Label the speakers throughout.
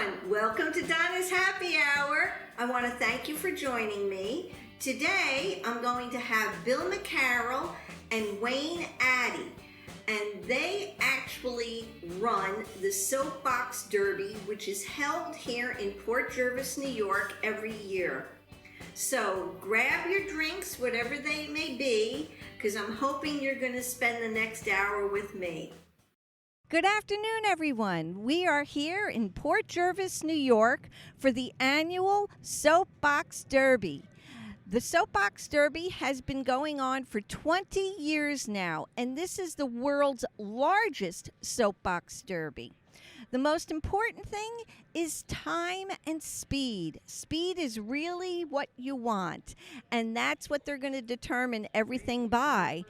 Speaker 1: everyone. Welcome to Donna's Happy Hour. I want to thank you for joining me. Today, I'm going to have Bill McKerrell and Wayne Addy, and they actually run the Soapbox Derby, which is held here in Port Jervis, New York, every year. So grab your drinks, whatever they may be, because I'm hoping you're going to spend the next hour with me.
Speaker 2: Good afternoon, everyone. We are here in Port Jervis, New York for the annual Soapbox Derby. The Soapbox Derby has been going on for 20 years now, and this is the world's largest Soapbox Derby. The most important thing is time and speed. Speed is really what you want, and that's what they're going to determine everything by.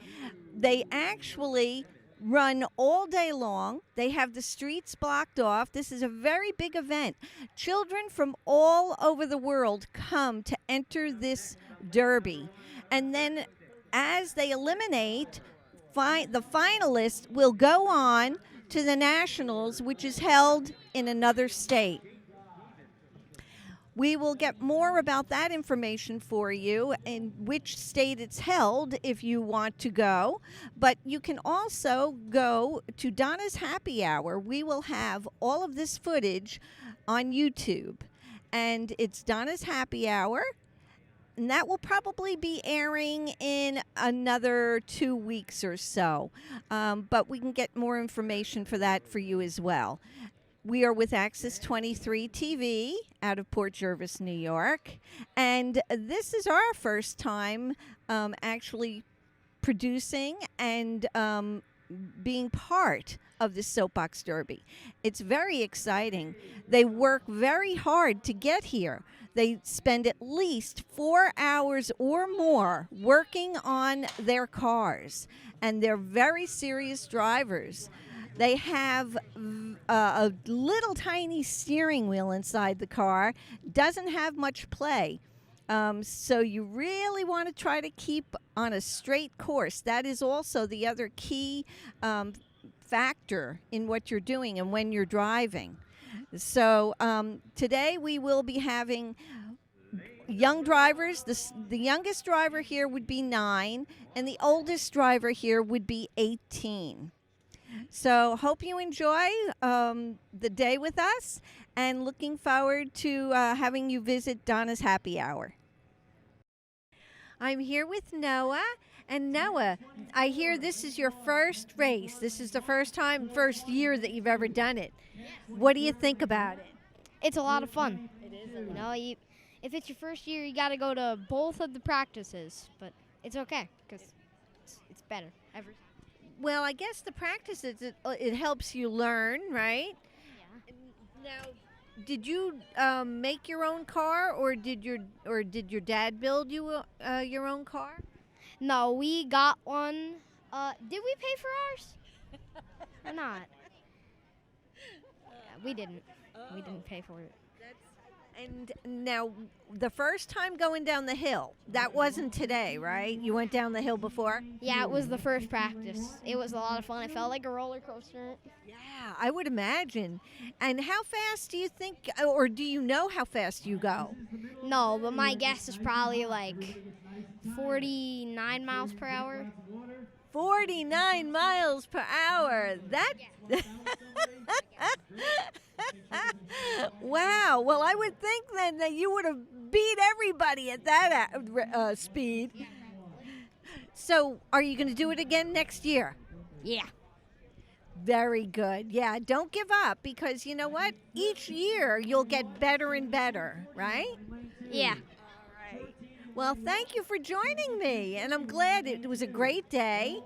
Speaker 2: They actually run all day long. They have the streets blocked off. This is a very big event. Children from all over the world come to enter this derby. And then as they eliminate, the finalists will go on to the nationals, which is held in another state. We will get more about that information for you and which state it's held if you want to go. But you can also go to Donna's Happy Hour. We will have all of this footage on YouTube. And it's Donna's Happy Hour. And that will probably be airing in another 2 weeks or so. But we can get more information for that for you as well. We are with Access 23 TV out of Port Jervis, New York. And this is our first time actually producing and being part of the Soapbox Derby. It's very exciting. They work very hard to get here. They spend at least 4 hours or more working on their cars. And they're very serious drivers. They have a little tiny steering wheel inside the car. Doesn't have much play. So you really want to try to keep on a straight course. That is also the other key factor in what you're doing and when you're driving. So today we will be having young drivers. The youngest driver here would be 9, and the oldest driver here would be 18. So hope you enjoy the day with us, and looking forward to having you visit Donna's Happy Hour. I'm here with Noah. And Noah, I hear this is your first race. This is the first year that you've ever done it. What do you think about it?
Speaker 3: It's a lot of fun.
Speaker 2: It is.
Speaker 3: You know, if it's your first year, you got to go to both of the practices. But it's okay because it's better every time.
Speaker 2: Well, I guess the practices, it helps you learn, right?
Speaker 3: Yeah.
Speaker 2: Now, did you make your own car, or did your dad build you your own car?
Speaker 3: No, we got one. Did we pay for ours? Or not? Yeah, we didn't. We didn't pay for it.
Speaker 2: And now, the first time going down the hill, that wasn't today, right? You went down the hill before?
Speaker 3: Yeah, it was the first practice. It was a lot of fun. It felt like a roller coaster.
Speaker 2: Yeah, I would imagine. And how fast do you think, or do you know how fast you go?
Speaker 3: No, but my guess is probably like 49 miles per hour.
Speaker 2: 49 miles per hour. That. Wow. Well, I would think then that you would have beat everybody at that speed.
Speaker 3: Yeah.
Speaker 2: So, are you going to do it again next year?
Speaker 3: Yeah.
Speaker 2: Very good. Yeah, don't give up, because you know what? Each year you'll get better and better, right?
Speaker 3: Yeah.
Speaker 2: All right. Well, thank you for joining me, and I'm glad it was a great day.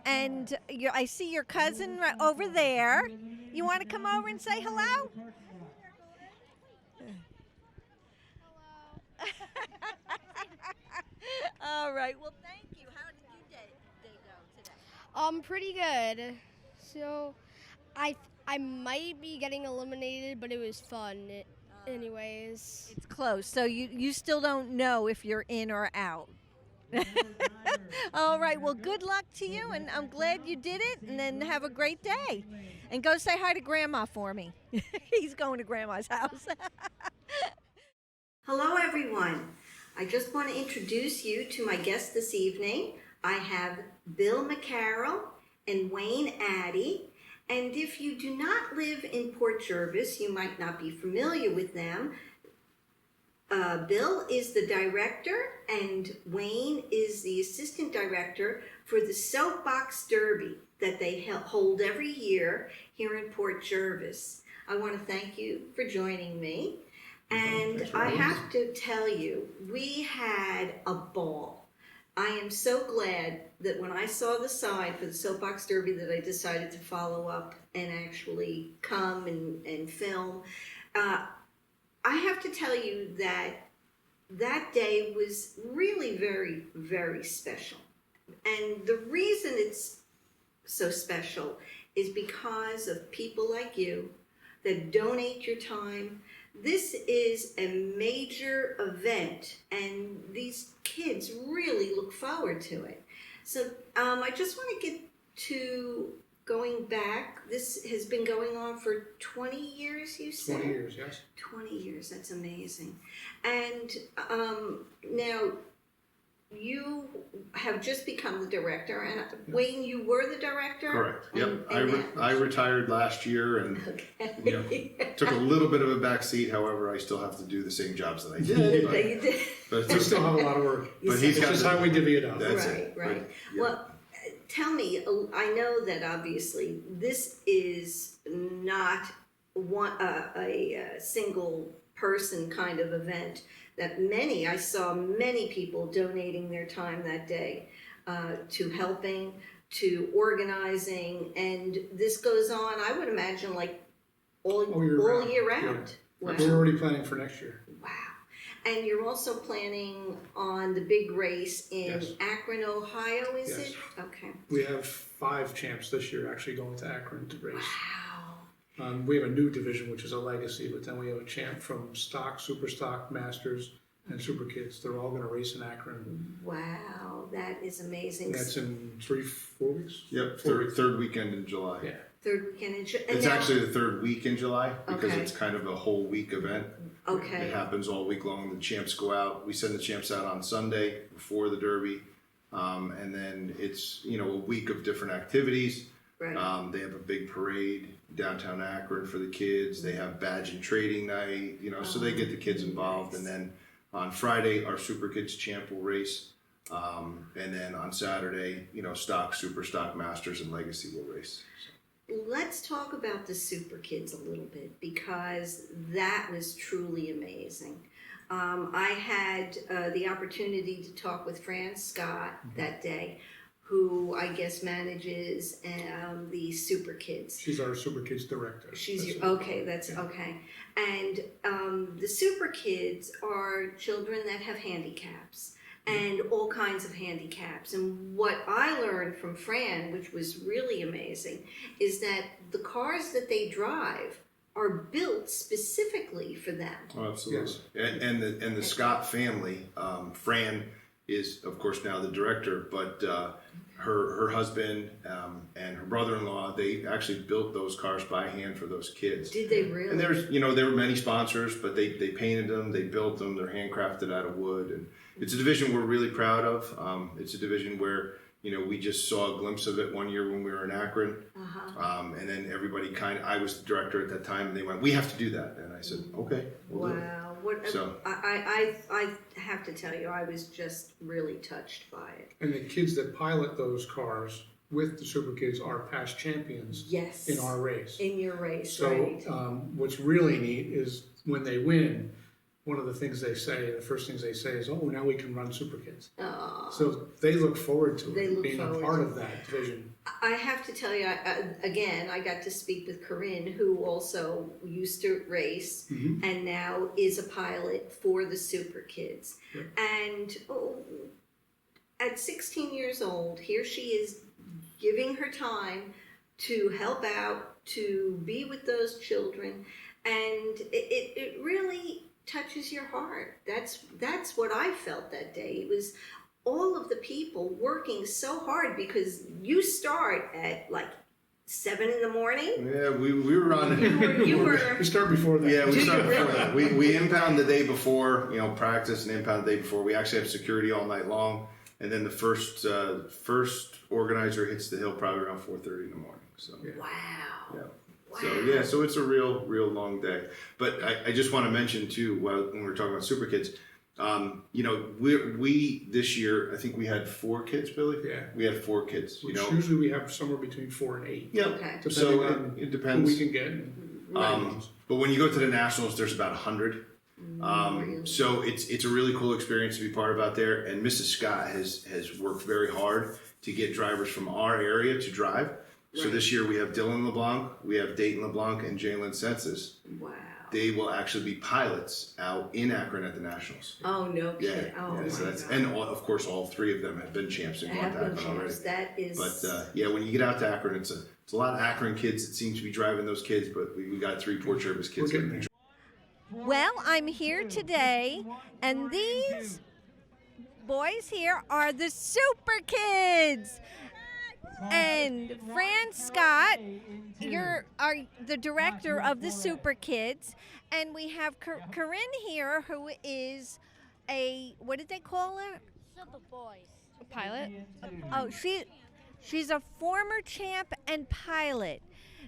Speaker 2: And I see your cousin right over there. You want to come over and say hello? All right. Well, thank you. How did your day go today?
Speaker 3: Pretty good. So, I might be getting eliminated, but it was fun. Anyways.
Speaker 2: It's close. So you still don't know if you're in or out. All right. Well, good luck to you, and I'm glad you did it. And then have a great day. And go say hi to Grandma for me. He's going to Grandma's house.
Speaker 1: Hello, everyone. I just want to introduce you to my guest this evening. I have Bill McKerrell and Wayne Addy. And if you do not live in Port Jervis, you might not be familiar with them. Bill is the director and Wayne is the assistant director for the Soapbox Derby that they hold every year here in Port Jervis. I want to thank you for joining me. And I have to tell you, we had a ball. I am so glad that when I saw the sign for the Soapbox Derby that I decided to follow up and actually come and film. I have to tell you that that day was really very, very special. And the reason it's so special is because of people like you that donate your time. This is a major event, and these kids really look forward to it. So I just want to get to going back. This has been going on for 20 years, you said?
Speaker 4: 20 years, yes.
Speaker 1: 20 years, that's amazing. And now you have just become the director, and Wayne, you were the director?
Speaker 5: Correct. Yep. I retired last year, and took a little bit of a back seat. However, I still have to do the same jobs that I did. But
Speaker 4: We still have a lot of work.
Speaker 5: But he's got
Speaker 4: just how we divvy it up.
Speaker 5: That's
Speaker 1: right,
Speaker 5: it.
Speaker 1: right.
Speaker 5: But, yeah.
Speaker 1: Well, tell me, I know that obviously this is not a single person kind of event. That I saw many people donating their time that day to helping, to organizing, and this goes on, I would imagine, like all year round.
Speaker 4: Yeah.
Speaker 1: Wow.
Speaker 4: We're already planning for next year.
Speaker 1: Wow. And you're also planning on the big race in
Speaker 4: Yes.
Speaker 1: Akron, Ohio, is
Speaker 4: Yes.
Speaker 1: it? Okay.
Speaker 4: We have 5 champs this year actually going to Akron to race.
Speaker 1: Wow.
Speaker 4: We have a new division, which is a legacy, but then we have a champ from stock, super stock, masters, and super kids. They're all going to race in Akron.
Speaker 1: Wow, that is amazing.
Speaker 4: And that's in 3-4 weeks?
Speaker 5: Yep.
Speaker 4: 4 weeks.
Speaker 5: Third weekend in July.
Speaker 4: Yeah.
Speaker 1: Third weekend in July.
Speaker 5: It's actually the third week in July because
Speaker 1: Okay.
Speaker 5: it's kind of a whole week event.
Speaker 1: Okay.
Speaker 5: It happens all week long. The champs go out. We send the champs out on Sunday before the Derby, and then it's a week of different activities.
Speaker 1: Right.
Speaker 5: They have a big parade downtown Akron for the kids. They have badge and trading night. So they get the kids involved,
Speaker 1: nice.
Speaker 5: and then on Friday our Super Kids champ will race, and then on Saturday, stock, super stock, masters, and legacy will race.
Speaker 1: Let's talk about the Super Kids a little bit because that was truly amazing. I had the opportunity to talk with Fran Scott that day, who I guess manages the Super Kids.
Speaker 4: She's our super kids director.
Speaker 1: That's okay. And the Super Kids are children that have handicaps and all kinds of handicaps. And what I learned from Fran, which was really amazing, is that the cars that they drive are built specifically for them.
Speaker 5: Oh, absolutely.
Speaker 4: Yes.
Speaker 5: And the Scott family, Fran is of course now the director, but her husband and her brother-in-law, they actually built those cars by hand for those kids.
Speaker 1: Did they really?
Speaker 5: And there were many sponsors, but they painted them, they built them, they're handcrafted out of wood, and it's a division we're really proud of. It's a division where we just saw a glimpse of it one year when we were in Akron, and then everybody I was the director at that time, and they went, "We have to do that," and I said, "Okay, we'll do it."
Speaker 1: Wow.
Speaker 5: So
Speaker 1: I have to tell you, I was just really touched by it.
Speaker 4: And the kids that pilot those cars with the super kids are past champions
Speaker 1: Yes.
Speaker 4: in our race.
Speaker 1: In your race,
Speaker 4: So
Speaker 1: right.
Speaker 4: what's really neat is when they win, one of the things they say, the first things they say is, "Oh, now we can run Super Kids."
Speaker 1: Aw.
Speaker 4: So they look forward to
Speaker 1: They
Speaker 4: it,
Speaker 1: look
Speaker 4: being a
Speaker 1: forward
Speaker 4: part
Speaker 1: to
Speaker 4: of that division.
Speaker 1: I have to tell you, again, I got to speak with Corinne, who also used to race and now is a pilot for the Super Kids.
Speaker 4: Yep.
Speaker 1: And at 16 years old, here she is giving her time to help out, to be with those children, and it really touches your heart. That's what I felt that day. It was all of the people working so hard because you start at like 7 in the morning.
Speaker 5: Yeah, we were on.
Speaker 1: You were.
Speaker 4: We start before that.
Speaker 5: Yeah, we
Speaker 1: Do
Speaker 5: start
Speaker 1: you
Speaker 5: before
Speaker 1: really?
Speaker 5: that. We impound the day before, practice and impound the day before. We actually have security all night long, and then the first organizer hits the hill probably around 4:30 in the morning. So
Speaker 1: Wow.
Speaker 5: yeah.
Speaker 1: Wow.
Speaker 5: So it's a real long day. But I just want to mention too, when we're talking about Super Kids, we this year I think we had 4 kids, Billy.
Speaker 4: Yeah.
Speaker 5: We had 4 kids.
Speaker 4: Which usually we have somewhere between 4 and 8.
Speaker 5: Yeah.
Speaker 1: Okay.
Speaker 4: Depending
Speaker 5: So
Speaker 4: on
Speaker 5: it
Speaker 4: who
Speaker 5: depends.
Speaker 4: we can get.
Speaker 5: But when you go to the Nationals, there's about 100.
Speaker 1: Really?
Speaker 5: So it's a really cool experience to be part of out there. And Mrs. Scott has worked very hard to get drivers from our area to drive. So
Speaker 1: Right.
Speaker 5: this year we have Dylan LeBlanc, we have Dayton LeBlanc, and Jalen Census.
Speaker 1: Wow.
Speaker 5: They will actually be pilots out in Akron at the Nationals.
Speaker 1: Oh, no
Speaker 5: Yeah,
Speaker 1: kidding. Oh,
Speaker 5: yeah.
Speaker 1: my
Speaker 5: So that's
Speaker 1: God.
Speaker 5: and of course all 3 of them have been champs and gone
Speaker 1: Have
Speaker 5: to
Speaker 1: been
Speaker 5: Akron already.
Speaker 1: champs. That is.
Speaker 5: But when you get out to Akron, it's a lot of Akron kids that seem to be driving those kids. But we got 3 Port Jervis kids.
Speaker 4: We're getting there.
Speaker 2: Well, I'm here today, and these boys here are the Super Kids. And Fran Scott, you're the director of the Super Kids, and we have Corinne here, who is what did they call her?
Speaker 3: Super boys.
Speaker 6: Pilot.
Speaker 2: Oh, she's a former champ and pilot.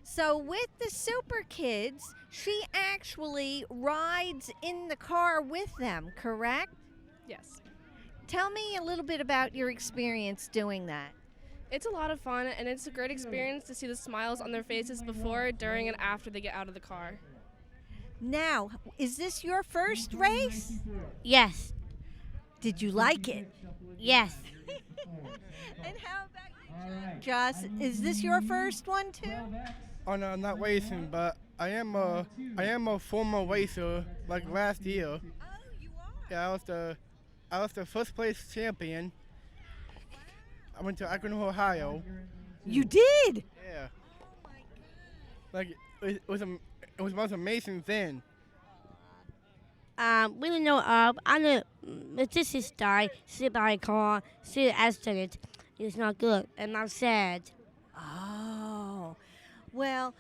Speaker 2: So with the Super Kids, she actually rides in the car with them, correct?
Speaker 6: Yes.
Speaker 2: Tell me a little bit about your experience doing that.
Speaker 6: It's a lot of fun, and it's a great experience to see the smiles on their faces before, during, and after they get out of the car.
Speaker 2: Now, is this your first race?
Speaker 7: Yes.
Speaker 2: Did you like it?
Speaker 7: Yes.
Speaker 2: And how about you, Joss? Is this your first one too?
Speaker 8: Oh no, I'm not racing, but I am a former racer. Like last year,
Speaker 2: Oh, you are.
Speaker 8: yeah, I was the first place champion. I went to Akron, Ohio.
Speaker 2: You did.
Speaker 8: Yeah. Like it was the most amazing thing.
Speaker 7: We don't know. I'm a this guy sit by a car, see the accident. It's not good, and I'm sad.
Speaker 2: Oh, well,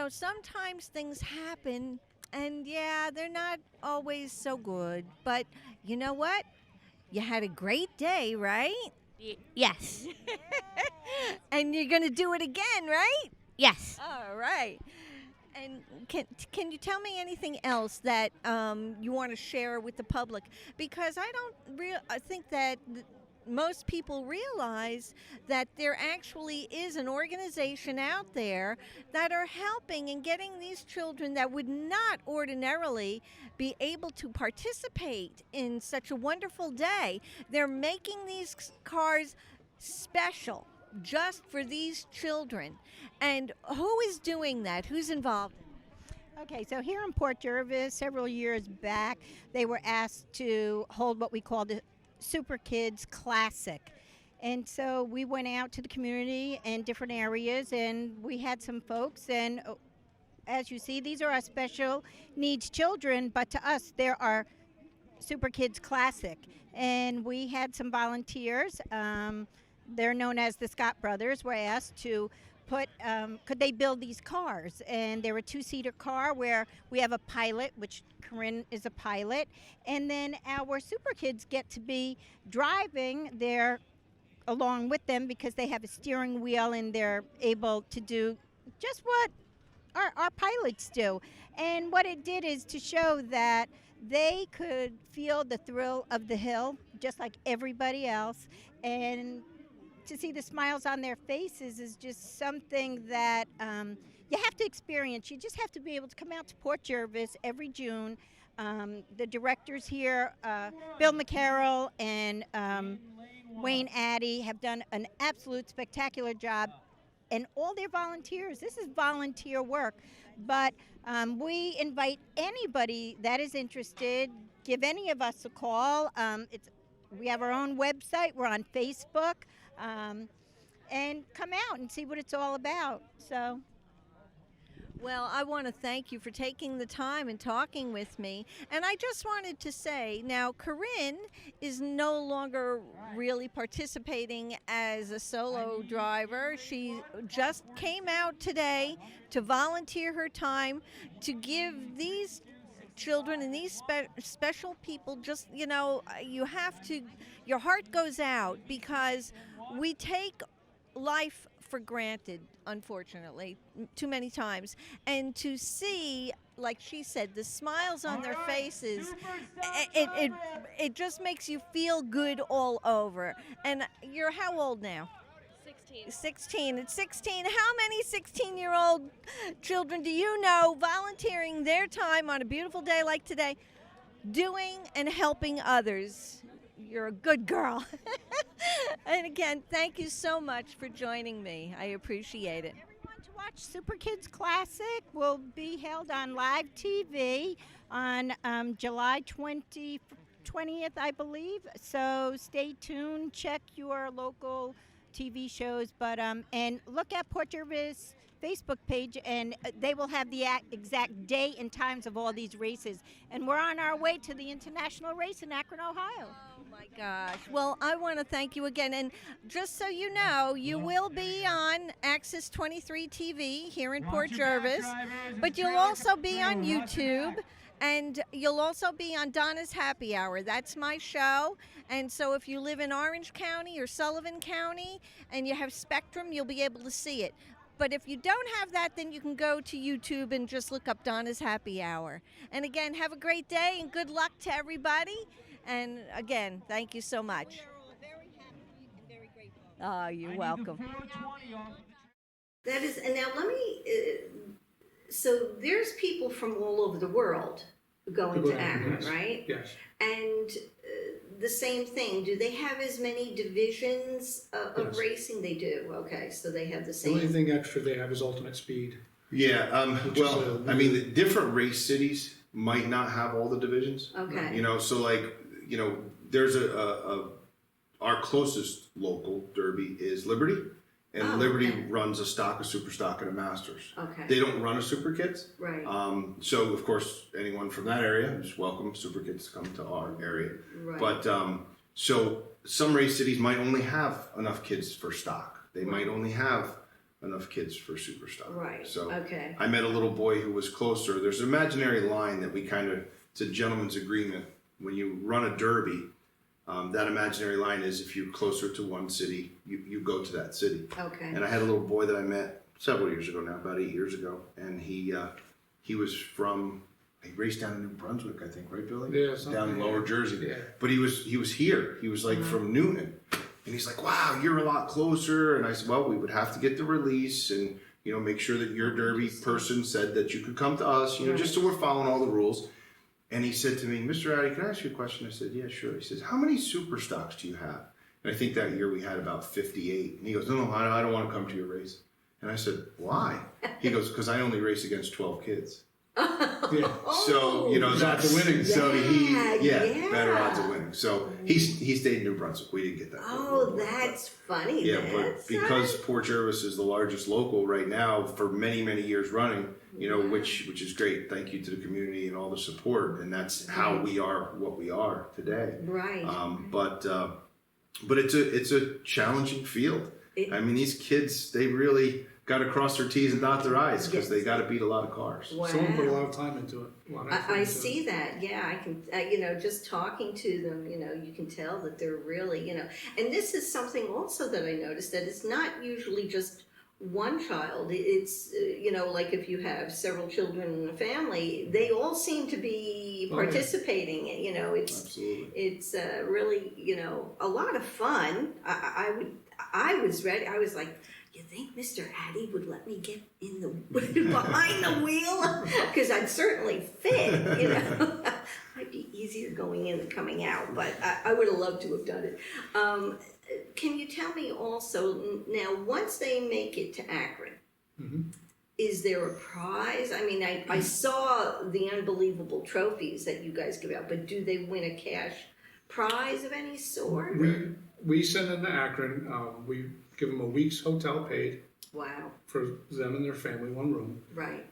Speaker 2: sometimes things happen, and yeah, they're not always so good. But you know what? You had a great day, right?
Speaker 7: Yes.
Speaker 2: And you're gonna do it again, right?
Speaker 7: Yes.
Speaker 2: All right. And can you tell me anything else that you want to share with the public? Because I think that most people realize that there actually is an organization out there that are helping and getting these children that would not ordinarily be able to participate in such a wonderful day. They're making these cars special just for these children. And who is doing that? Who's involved?
Speaker 9: Okay, so here in Port Jervis, several years back, they were asked to hold what we call the Super Kids Classic. And so we went out to the community and different areas, and we had some folks, and as you see, these are our special needs children, but to us, they're our Super Kids Classic. And we had some volunteers. They're known as the Scott Brothers. Were asked to put, could they build these cars? And they're a 2-seater car where we have a pilot, which Corinne is a pilot, and then our Super Kids get to be driving there along with them because they have a steering wheel and they're able to do just what our pilots do. And what it did is to show that they could feel the thrill of the hill just like everybody else, and to see the smiles on their faces is just something that you have to experience. You just have to be able to come out to Port Jervis every June. The directors here, Bill McKerrell and Wayne Addy, have done an absolute spectacular job, and all their volunteers. This is volunteer work, but we invite anybody that is interested. Give any of us a call. We have our own website. We're on Facebook. And come out and see what it's all about. So,
Speaker 2: Well, I want to thank you for taking the time and talking with me. And I just wanted to say, now, Corinne is no longer really participating as a solo driver. She just came out today to volunteer her time to give these children and these special people just, you have to, your heart goes out because we take life for granted, unfortunately, too many times. And to see, like she said, the smiles on their faces, it just makes you feel good all over. And you're how old now?
Speaker 6: 16.
Speaker 2: 16. At 16, how many 16-year-old children do you know volunteering their time on a beautiful day like today, doing and helping others? You're a good girl. And again, thank you so much for joining me. I appreciate it.
Speaker 9: Everyone to watch Super Kids Classic will be held on live TV on July 20th, I believe. So stay tuned. Check your local TV shows, but and look at Port Jervis Facebook page, and they will have the exact day and times of all these races. And we're on our way to the international race in Akron, Ohio.
Speaker 2: Oh my gosh. Well, I want to thank you again. And just so you know, you will be on Access 23 TV here in Port Jervis, but you'll also be on YouTube. And you'll also be on Donna's Happy Hour. That's my show. And so if you live in Orange County or Sullivan County and you have Spectrum, you'll be able to see it. But if you don't have that, then you can go to YouTube and just look up Donna's Happy Hour. And again, have a great day and good luck to everybody. And again, thank you so much.
Speaker 9: We're all very happy and very grateful.
Speaker 2: Oh, you're welcome.
Speaker 1: That is, and now let me, so there's people from all over the world going to Akron,
Speaker 4: yes.
Speaker 1: right?
Speaker 4: Yes.
Speaker 1: And the same thing, do they have as many divisions of
Speaker 4: Yes.
Speaker 1: racing? They do, okay, so they have the
Speaker 4: The only
Speaker 1: same.
Speaker 4: thing extra they have is ultimate speed.
Speaker 5: Yeah,
Speaker 4: Which is
Speaker 5: well, I mean, the different race cities might not have all the divisions.
Speaker 1: Okay.
Speaker 5: You know, so like, there's our closest local derby is Liberty, and
Speaker 1: Oh,
Speaker 5: Liberty
Speaker 1: okay.
Speaker 5: runs a stock, a super stock, and a masters.
Speaker 1: Okay,
Speaker 5: They don't run a super kids.
Speaker 1: right,
Speaker 5: So of course, anyone from that area is welcome super kids to come to our area.
Speaker 1: right.
Speaker 5: But so some race cities might only have enough kids for stock. They might only have enough kids for super stock.
Speaker 1: Right,
Speaker 5: So
Speaker 1: okay.
Speaker 5: I met a little boy who was closer. There's an imaginary line that we it's a gentleman's agreement. When you run a derby, that imaginary line is if you're closer to one city, you go to that city.
Speaker 1: Okay,
Speaker 5: And I had a little boy that I met several years ago now, about 8 years ago, and he was from, he raced down in New Brunswick, I think, right, Billy?
Speaker 4: Yeah, something,
Speaker 5: down in Lower
Speaker 4: yeah.
Speaker 5: Jersey.
Speaker 4: Yeah.
Speaker 5: But he was here. He was like from Newton, and he's like, "Wow, you're a lot closer." And I said, "Well, we would have to get the release and make sure that your derby person said that you could come to us, just so we're following all the rules." And he said to me, "Mr. Addy, can I ask you a question?" I said, "Yeah, sure." He says, "How many super stocks do you have?" And I think that year we had about 58. And he goes, "No, I don't want to come to your race." And I said, "Why?" He goes, "Because I only race against 12 kids."
Speaker 4: Yeah.
Speaker 5: So
Speaker 4: Odds
Speaker 5: that's
Speaker 4: of winning.
Speaker 5: So
Speaker 1: Yeah.
Speaker 5: better odds of winning. So he stayed in New Brunswick. We didn't get that.
Speaker 1: Oh, that's funny.
Speaker 5: Yeah,
Speaker 1: That's
Speaker 5: but because Port Jervis is the largest local right now for many, many years running, which is great. Thank you to the community and all the support, and that's how we are what we are today.
Speaker 1: right.
Speaker 5: But it's a challenging field. I mean, these kids, they really got to cross their T's and dot their I's because they got to beat a lot of cars.
Speaker 1: Wow.
Speaker 4: Someone put a lot of time into it. A lot of effort
Speaker 1: I
Speaker 4: into
Speaker 1: see
Speaker 4: it.
Speaker 1: that. Yeah, I can. Just talking to them, you can tell that they're really, And this is something also that I noticed that it's not usually just one child. It's like if you have several children in a family, they all seem to be
Speaker 4: Oh, yeah.
Speaker 1: participating.
Speaker 5: Absolutely.
Speaker 1: It's really a lot of fun. I was ready. I was like, you think Mr. Addy would let me get in the behind the wheel? Because I'd certainly fit, Might be easier going in than coming out, but I would have loved to have done it. Can you tell me also, now, once they make it to Akron, is there a prize? I mean, I saw the unbelievable trophies that you guys give out, but do they win a cash prize of any sort?
Speaker 4: We send them to Akron. We give them a week's hotel paid
Speaker 1: Wow,
Speaker 4: for them and their family, one room.
Speaker 1: right.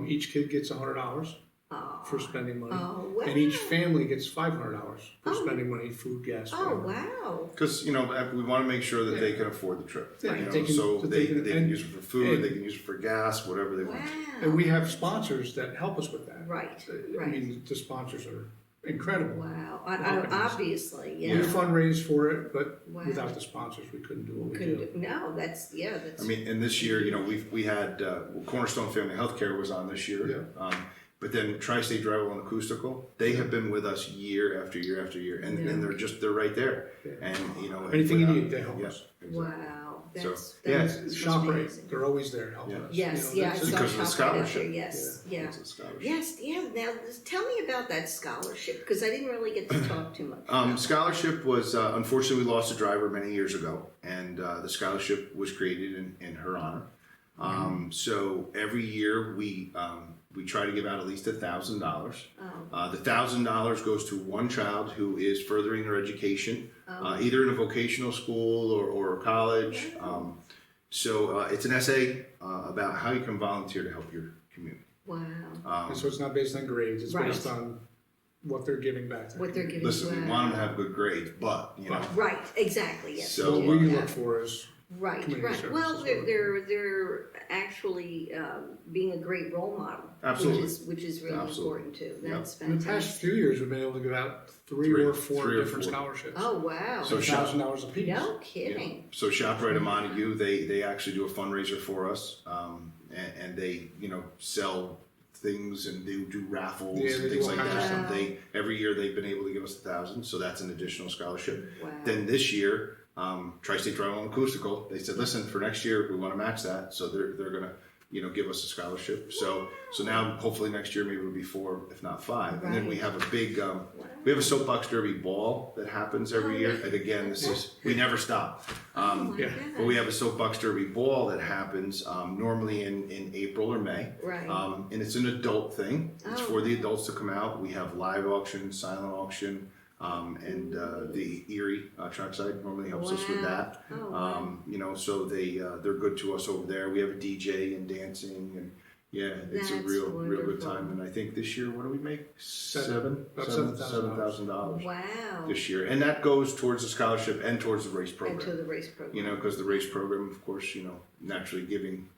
Speaker 4: Each kid gets $100
Speaker 1: Oh.
Speaker 4: for spending money.
Speaker 1: Oh, wow.
Speaker 4: And each family gets $500 for
Speaker 1: Oh.
Speaker 4: spending money, food, gas.
Speaker 1: Oh,
Speaker 4: whatever.
Speaker 1: wow.
Speaker 5: Because, we want to make sure that they can afford the trip.
Speaker 4: Yeah,
Speaker 5: You know,
Speaker 4: they can-
Speaker 5: so
Speaker 4: that
Speaker 5: they,
Speaker 4: they can-
Speaker 5: can
Speaker 4: and-
Speaker 5: use it for food,
Speaker 4: and-
Speaker 5: they can use it for gas, whatever they want.
Speaker 1: Wow.
Speaker 4: And we have sponsors that help us with that.
Speaker 1: Right,
Speaker 4: I
Speaker 1: right.
Speaker 4: mean, the sponsors are incredible.
Speaker 1: Wow.
Speaker 4: Companies.
Speaker 1: Obviously,
Speaker 4: We
Speaker 1: yeah.
Speaker 4: fundraise for it, but
Speaker 1: Wow.
Speaker 4: without the sponsors, we couldn't do what we
Speaker 1: Couldn't
Speaker 4: do.
Speaker 1: do- No, that's.
Speaker 5: I mean, and this year, we had Cornerstone Family Healthcare was on this year.
Speaker 4: Yeah.
Speaker 5: But then Tri-State Drywall and Acoustical, they have been with us year after year after year, and they're right there.
Speaker 4: Yeah.
Speaker 5: And
Speaker 4: Anything you
Speaker 5: without-
Speaker 4: need, they help
Speaker 5: yeah,
Speaker 4: us.
Speaker 5: exactly.
Speaker 1: Wow.
Speaker 5: So,
Speaker 1: That's,
Speaker 5: yeah,
Speaker 1: that's
Speaker 4: ShopRite,
Speaker 1: amazing.
Speaker 4: they're always there helping us.
Speaker 1: Yes,
Speaker 4: You know,
Speaker 1: yes,
Speaker 4: that's-
Speaker 5: Because of the
Speaker 1: Shop right out
Speaker 5: scholarship.
Speaker 1: there, yes, yeah.
Speaker 5: It's a scholarship.
Speaker 1: Yes, yeah. Now, tell me about that scholarship because I didn't really get to talk too much. about it.
Speaker 5: Scholarship was unfortunately we lost a driver many years ago, and the scholarship was created in her honor. So every year we try to give out at least $1,000.
Speaker 1: Oh.
Speaker 5: The $1,000 goes to one child who is furthering their education, either in a vocational school or college. So it's an essay about how you can volunteer to help your community.
Speaker 1: Wow.
Speaker 4: And so it's not based on grades, it's
Speaker 1: Right.
Speaker 4: based on what they're giving back to the
Speaker 1: What they're
Speaker 4: community.
Speaker 1: giving.
Speaker 5: Listen, we want them to have good grades, but
Speaker 1: Right. Exactly. Yes.
Speaker 5: So,
Speaker 1: we
Speaker 4: What
Speaker 1: do,
Speaker 4: we
Speaker 1: yeah.
Speaker 4: look for is
Speaker 1: Right,
Speaker 4: community
Speaker 1: right.
Speaker 4: service
Speaker 1: Well,
Speaker 4: as
Speaker 1: they're actually being a great role model,
Speaker 5: Absolutely.
Speaker 1: which is really
Speaker 5: Absolutely.
Speaker 1: important too.
Speaker 5: Yep.
Speaker 1: That's
Speaker 4: in the past
Speaker 1: fantastic.
Speaker 4: few years, we've been able to give out three or four different scholarships.
Speaker 1: Oh wow!
Speaker 5: So
Speaker 4: $1,000 a piece.
Speaker 1: No kidding.
Speaker 5: So ShopRite of Montague, they actually do a fundraiser for us, and they sell things and they do raffles
Speaker 4: Yeah,
Speaker 5: and
Speaker 4: they
Speaker 5: things
Speaker 4: do
Speaker 5: like
Speaker 4: all kinds
Speaker 5: that.
Speaker 1: of stuff.
Speaker 5: And every year they've been able to give us $1,000, so that's an additional scholarship.
Speaker 1: Wow.
Speaker 5: Then this year, Tri-State Drywall and Acoustical, they said, listen, for next year we want to match that, so they're gonna give us a scholarship. So now hopefully next year maybe it'll be 4, if not 5. And then we have a big we have a soapbox derby ball that happens every year. And again, we never stop.
Speaker 1: Oh my
Speaker 4: yeah.
Speaker 1: God.
Speaker 5: But we have a soapbox derby ball that happens normally in April or May.
Speaker 1: Right.
Speaker 5: And it's an adult thing. It's
Speaker 1: Oh.
Speaker 5: for the adults to come out. We have live auction, silent auction, and the Erie trackside normally helps us with
Speaker 1: Wow.
Speaker 5: that.
Speaker 1: Oh, wow.
Speaker 5: So they're good to us over there. We have a DJ and dancing, and it's a
Speaker 1: That's
Speaker 5: real good
Speaker 1: wonderful.
Speaker 5: time. And I think this year, what do we make?
Speaker 4: About
Speaker 5: $7,000
Speaker 1: Wow.
Speaker 5: this year, and that goes towards the scholarship and towards the race
Speaker 1: And
Speaker 5: program.
Speaker 1: to the race program.
Speaker 5: Because the race program, of course, naturally giving,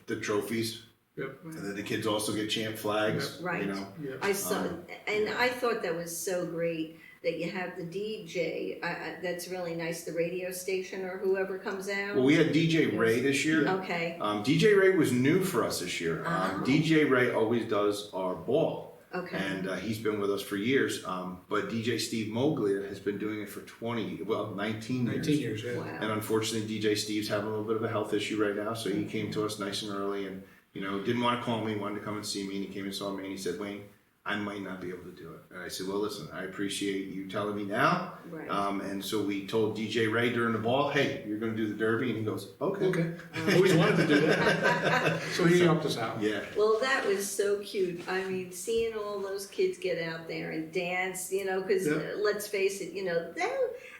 Speaker 5: the trophies,
Speaker 4: Yep.
Speaker 5: and then the kids also get champ flags.
Speaker 1: Right.
Speaker 4: Yeah.
Speaker 1: I saw, and I thought that was so great that you have the DJ. That's really nice. The radio station or whoever comes out.
Speaker 5: Well, we had DJ Ray this year.
Speaker 1: Okay.
Speaker 5: DJ Ray was new for us this year.
Speaker 1: Oh.
Speaker 5: DJ Ray always does our ball.
Speaker 1: Okay.
Speaker 5: And he's been with us for years. But DJ Steve Moglia has been doing it for 19 years.
Speaker 4: 19 years, yeah.
Speaker 1: Wow.
Speaker 5: And unfortunately, DJ Steve's having a little bit of a health issue right now, so he came to us nice and early and, didn't want to call me, wanted to come and see me, and he came and saw me, and he said, Wayne, I might not be able to do it. And I said, well, listen, I appreciate you telling me now.
Speaker 1: Right.
Speaker 5: And so we told DJ Ray during the ball, hey, you're going to do the derby, and he goes, okay.
Speaker 4: Okay. I always wanted to do that. So he helped us out.
Speaker 5: Yeah.
Speaker 1: Well, that was so cute. I mean, seeing all those kids get out there and dance, because
Speaker 4: Yeah.
Speaker 1: let's face it,